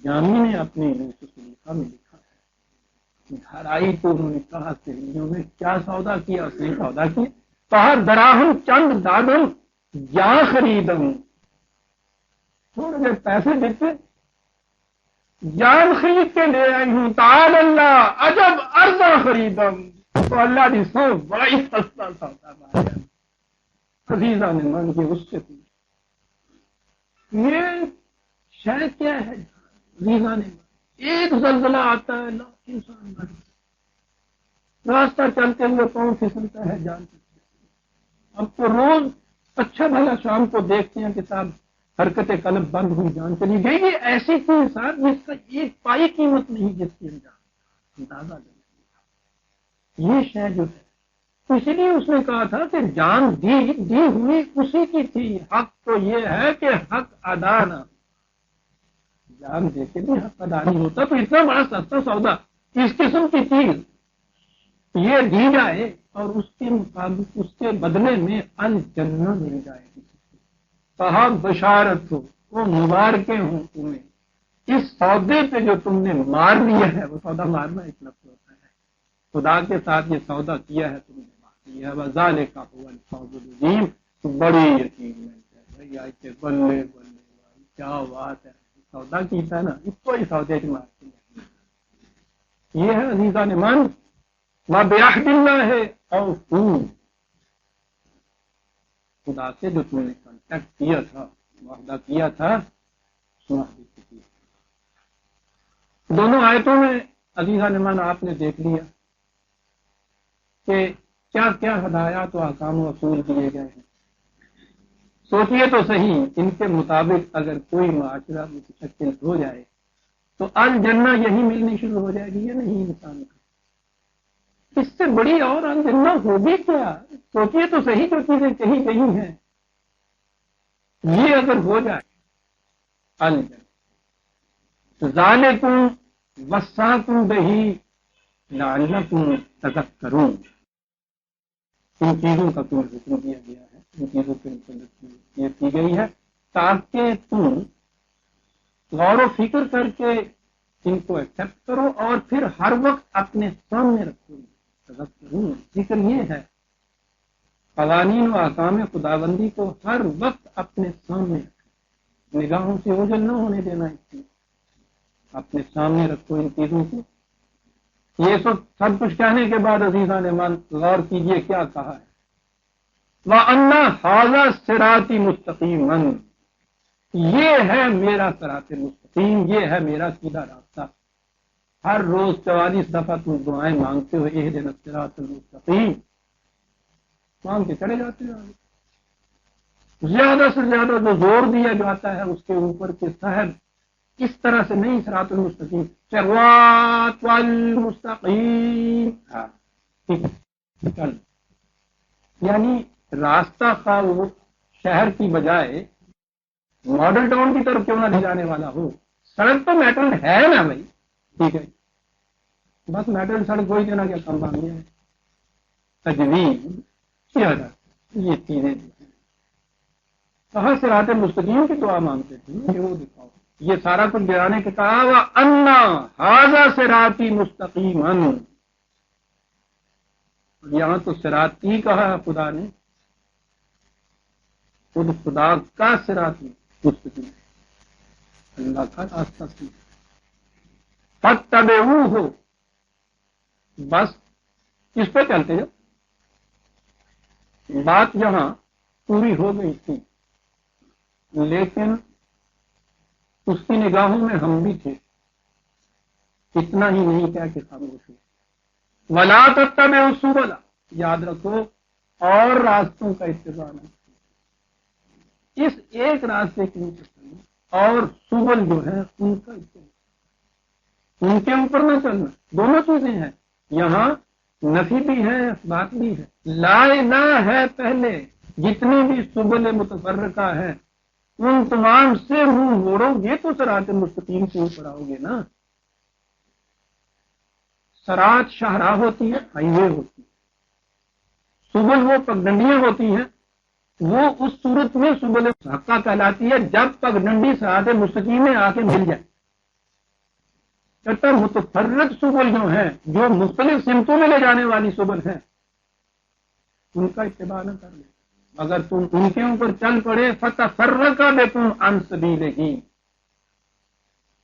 جامی نے اپنے یوسف زلیخا میں لکھا ہے. گھر آئی تو انہوں نے کہا سہیلیوں میں کیا سودا کیا. اس نے سودا کیا, کہا دراہم چند دادم یا خریدم. تھوڑے دیر پیسے دیتے, جان خرید کے لے آئی ہوں. تعالی اللہ عجب ارزاں خریدم. تو اللہ نے سو بڑا ہی سستا سودا مارا. عزیزہ نے من کے اس سے یہ شاید کیا ہے. عزیزہ نے ایک زلزلہ آتا ہے لاکھ انسان مر, راستہ چلتے ہوئے پاؤں پھسلتا ہے, جان. اب تو روز اچھا بھلا شام کو دیکھتے ہیں کہ صاحب حرکت قلب بند ہوئی, جان چلی گئی. یہ ایسی کوئی انسان جس کا ایک پائی قیمت نہیں, جس کی اندازہ نہیں. یہ شے جو ہے اسی لیے اس نے کہا تھا کہ جان دی ہوئی اسی کی تھی. حق تو یہ ہے کہ حق ادا نہ, جان دے کے بھی حق ادا نہیں ہوتا. تو اتنا بڑا سستا سودا اس قسم کی چیز یہ دی جائے اور اس کے مطابق اس کے بدلے میں الجنہ مل جائے گی. کہا بشارت ہو, وہ مبارکیں ہوں تمہیں اس سودے پہ جو تم نے مار لیا ہے. وہ سودا مارنا ایک لفظ ہوتا ہے. خدا کے ساتھ یہ سودا کیا ہے تم نے, یہ وذالک هو الفوز العظیم. بڑی اچیومنٹ ہے بھائی. آج کے بلے بلے کیا بات ہے. سودا کیتا ہے نا, اس کو ہی سودے کی مارتی ہے. یہ ہے عزیزان من وبعہد اللہ اوفوا. خدا سے جو تم نے کانٹیکٹ کیا تھا، معاہدہ کیا تھا، سنا بھی کیا۔ دونوں آیتوں میں عزیزان ایمان آپ نے دیکھ لیا کہ کیا کیا ہدایات و احکام و اصول دیے گئے ہیں۔ سوچئے تو صحیح، ان کے مطابق اگر کوئی معاشرہ متشکل ہو جائے تو الجنہ یہی ملنی شروع ہو جائے گی یا نہیں انسان کا؟ اس سے بڑی اور الجنہ ہوگی کیا؟ سوچئے تو صحیح جو چیزیں کہی گئی ہیں، یہ اگر ہو جائے الجنہ، ذالکم وصاکم بہی لعلکم تذکرون، ان چیزوں کا تمہیں حکم دیا گیا ہے، ان چیزوں کے متعلق یہ کی گئی ہے تاکہ تم غور و فکر کر کے ان کو ایکسپٹ کرو اور پھر ہر وقت اپنے سامنے رکھو۔ تذکرون ذکر یہ ہے، قوانین و احکام خداوندی کو ہر وقت اپنے سامنے رکھو، نگاہوں سے اوجھل نہ ہونے دینا، اس کو اپنے سامنے رکھو ان چیزوں کو۔ یہ سب کچھ کہنے کے بعد عزیزان ایمان غور کیجئے کیا کہا ہے، وَأَنَّ هَذَا صِرَاطِ مُسْتَقِيمًا، یہ ہے میرا صراط مستقیم، یہ ہے میرا سیدھا راستہ۔ ہر روز 44 دفعہ تم دعائیں مانگتے ہو، اہدنا الصراط المستقیم، مانگ کے چلے جاتے ہو آگے۔ زیادہ سے زیادہ جو زور دیا جاتا ہے اس کے اوپر کہ صاحب اس طرح سے نہیں، صراط المستقیم، صراط المستقیم، چل، یعنی راستہ خواہ وہ شہر کی بجائے ماڈل ٹاؤن کی طرف کیوں نہ لے جانے والا ہو، سڑک تو میٹل ہے نا بھائی، ٹھیک ہے، بس میٹل سڑک وہی دینا کیا کم مانگی ہے، تجویز کیا جاتا، یہ چیزیں کہاں صراط مستقیم کی دعا مانگتے تھے، وہ دکھاؤ۔ یہ سارا کچھ گرانے کے کہا وَأَنَّ هَذَا صِرَاطِ مُسْتَقِيمًا، یہاں تو صراطی کہا خدا نے، خود خدا کا صراط مستقیم، اللہ کا راستہ سی، فَاتَّبِعُوهُ، بس اس پہ چلتے جاؤ۔ بات یہاں پوری ہو گئی تھی، لیکن اس کی نگاہوں میں ہم بھی تھے، اتنا ہی نہیں کیا کہ خاموش ہوئے۔ وَلَا تَتَّبِعُوا السُّبُلَ، یاد رکھو اور راستوں کا اتباع نہ، اس ایک راستے کے اوپر چلنا اور سبل جو ہے ان کا اتباع، ان کے اوپر نہ چلنا، دونوں چیزیں ہیں یہاں، نفی بھی ہے بات بھی ہے، لا الہ ہے پہلے، جتنی بھی سبل متفرقہ ہے ان تمام سے منہ موڑو گے تو صراط مستقیم کے اوپر آؤ گے نا۔ صراط شاہراہ ہوتی ہے، ہائی وے ہوتی ہے، سبل وہ پگڈنڈیاں ہوتی ہیں، وہ اس صورت میں سبل حقہ کہلاتی ہے جب پگڈنڈی صراط مستقیم میں آ کے مل جائے۔ کہتا متفرق سبل جو ہیں، جو مختلف سمتوں میں لے جانے والی سبل ہیں، ان کا اتباع نہ کر لیں، اگر تم ان کے اوپر چل پڑے فَتَفَرَّقَ بِكُمْ عَنْ سَبِيلِهِ،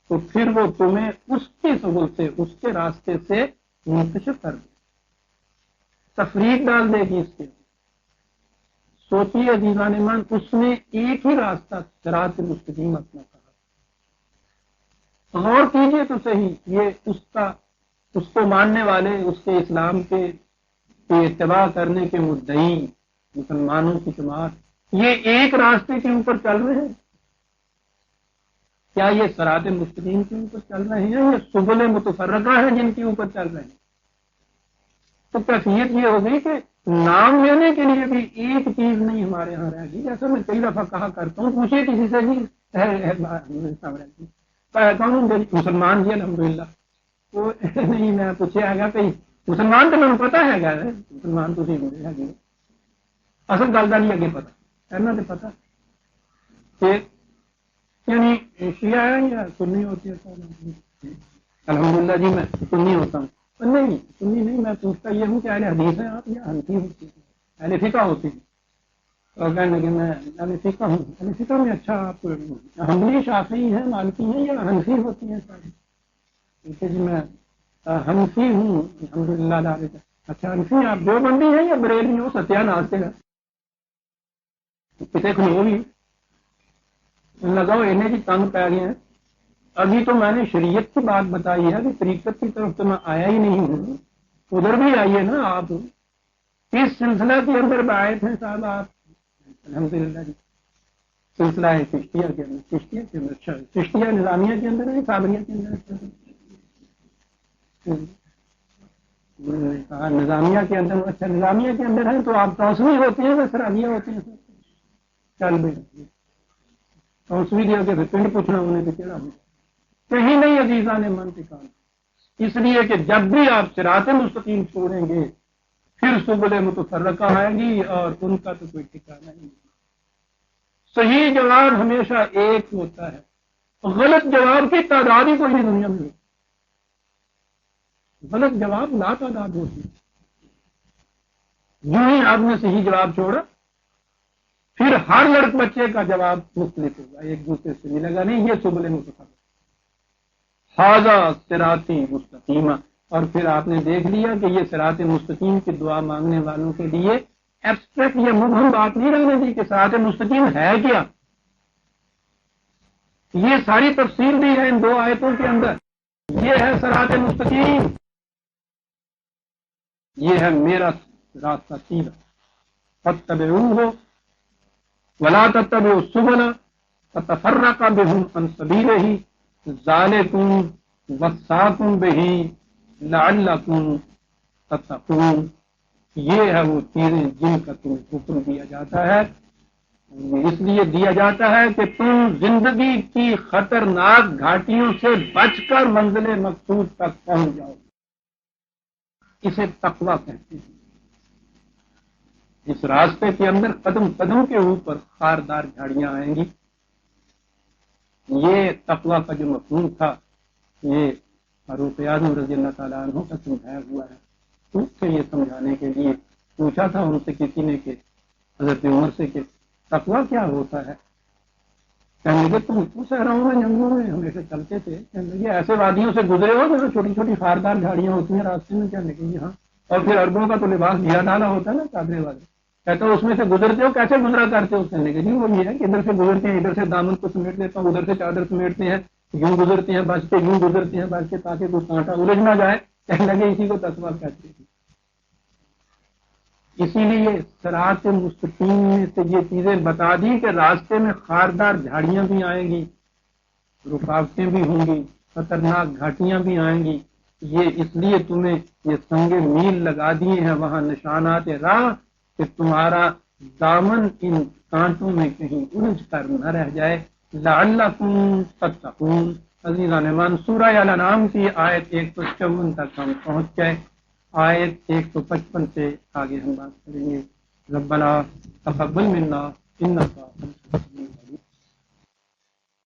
تو پھر وہ تمہیں اس کی سبل سے، اس کے راستے سے منتشر کر دے، تفریق ڈال دے گی اس کے۔ سوچیے عزیزان ایمان، اس نے ایک ہی راستہ صراط مستقیم اپنا کہا، غور کیجئے تو صحیح، یہ اس کو ماننے والے، اس کے اسلام کے اتباع کرنے کے مدعی مسلمانوں کی جماعت، یہ ایک راستے کے اوپر چل رہے ہیں، کیا یہ صراط مستقیم کے اوپر چل رہے ہیں یا سبل متفرقہ ہیں جن کے اوپر چل رہے ہیں؟ تو کیفیت یہ ہو گئی کہ نام لینے کے لیے بھی ایک چیز نہیں ہمارے یہاں رہ گئی، جیسا میں کئی دفعہ کہا کرتا ہوں، پوچھے کسی سے بھی کون مسلمان جی الحمدللہ، وہ نہیں میں پوچھا ہے گا کہ مسلمان تو میں پتا ہے گا مسلمان تو ہے اصل گل کا نہیں اگے پتا کہنا تو پتا کہ یعنی شیعہ ہے یا سنی ہوتی ہے، الحمدللہ جی میں سنی ہوتا ہوں، نہیں سنی نہیں، میں پوچھتا یہ ہوں کہ اہل حدیث ہیں آپ یا حنفی ہوتی ہیں، اہل فقہ ہوتی ہیں، اور کہنے کہ میں اہل فقہ ہوں، اہل فقہ میں اچھا آپ حنبلی شافعی ہیں مالکی ہیں یا حنفی ہوتی ہیں ساری، ٹھیک ہے جی میں حنفی ہوں الحمدللہ، اچھا حنفی آپ دیوبندی ہیں یا بریلوی ہو، ستیہ ناز سے کسی کھلو بھی لگاؤ انہیں کی تنگ پی گئے ہیں. ابھی تو میں نے شریعت کی بات بتائی ہے کہ طریقت کی طرف تو میں آیا ہی نہیں ہوں. ادھر بھی آئیے نا آپ. اس سلسلہ کے اندر آئے تھے صاحب آپ. الحمدللہ جی. سلسلہ ہے چشتیہ کے اندر. چشتیہ کے اندر اچھا چشتیہ نظامیہ کے اندر ہے صابریہ کے اندر. کہا نظامیہ کے اندر. اچھا نظامیہ کے اندر ہے تو آپ توسوی ہوتے ہیں یا سرابیہ ہوتے ہیں؟ چل بھائی توسوی دیا کے پنڈ پوچھنا انہیں تو کہڑا ہو کہیں نہیں عزیزان منطقان. اس لیے کہ جب بھی آپ صراط مستقیم چھوڑیں گے پھر سبل متفرقہ آئیں گی اور ان کا تو کوئی ٹھکانہ نہیں. صحیح جواب ہمیشہ ایک ہوتا ہے. غلط جواب کی تعداد ہی کوئی نہیں دنیا میں. غلط جواب لا تعداد ہوتی ہے. جو ہی آپ نے صحیح جواب چھوڑا پھر ہر لڑک بچے کا جواب مختلف ہوگا. ایک دوسرے سے ملے گا نہیں. یہ سبل متفرقہ حاذا صراطی مستقیمہ. اور پھر آپ نے دیکھ لیا کہ یہ صراط مستقیم کی دعا مانگنے والوں کے لیے ایبسٹریکٹ یا مبہم بات نہیں رہنے دی کہ صراط مستقیم ہے کیا. یہ ساری تفصیل دی ہے ان دو آیتوں کے اندر. یہ ہے صراط مستقیم. یہ ہے میرا راستہ سیدھا. فاتبعوہ ولا تتبعوا السبل فتفرق بکم عن سبیلہ ذالکم وصاکم بہ لعلکم تتقون. یہ ہے وہ چیزیں جن کا تمہیں حکم دیا جاتا ہے. اس لیے دیا جاتا ہے کہ تم زندگی کی خطرناک گھاٹیوں سے بچ کر منزل مقصود تک پہنچ جاؤ. اسے تقویٰ کہتے ہیں. اس راستے کے اندر قدم قدم کے اوپر خاردار جھاڑیاں آئیں گی. یہ تقویٰ کا جو مفہوم تھا یہ فاروق اعظم رضی اللہ تعالیٰ عنہ کا سمجھایا ہوا ہے. اس سے یہ سمجھانے کے لیے پوچھا تھا ان سے کسی نے کہ حضرت عمر سے کہ تقویٰ کیا ہوتا ہے. کہنے لگے تم تو صحراؤں میں جنگلوں میں ہمیشہ چلتے تھے. کہنے لگے ایسے وادیوں سے گزرے ہو جہاں چھوٹی چھوٹی خاردار جھاڑیاں ہوتی ہیں راستے میں. کہنے لگے یہاں اور پھر عربوں کا تو لباس ڈھیلا ڈالا ہوتا ہے نا چادرے والے. کہتا ہوں اس میں سے گزرتے ہو کیسے گزرا کرتے ہو. کہنے لگے جی وہ یہ ہے کہ ادھر سے گزرتے ہیں ادھر سے دامن کو سمیٹ لیتا ہوں ادھر سے چادر سمیٹتے ہیں یوں گزرتے ہیں بچ کے یوں گزرتے ہیں بچ کے تاکہ کوئی کانٹا الجھ نہ جائے. کہنے لگے اسی کو تقویٰ کہتے ہیں. اسی لیے صراط مستقیم میں سے یہ چیزیں بتا دی کہ راستے میں خاردار جھاڑیاں بھی آئیں گی رکاوٹیں بھی ہوں گی خطرناک گھاٹیاں بھی آئیں گی. یہ اس لیے تمہیں یہ سنگ میل لگا دیے ہیں وہاں نشانات راہ کہ تمہارا دامن ان کانٹوں میں کہیں الجھ کر نہ رہ جائے. لعلکم تتقون. عزیزان من سورہ الانعام کی آیت 154 تک ہم پہنچ گئے. آیت 155 سے آگے ہم بات کریں گے. ربنا تقبل منا انک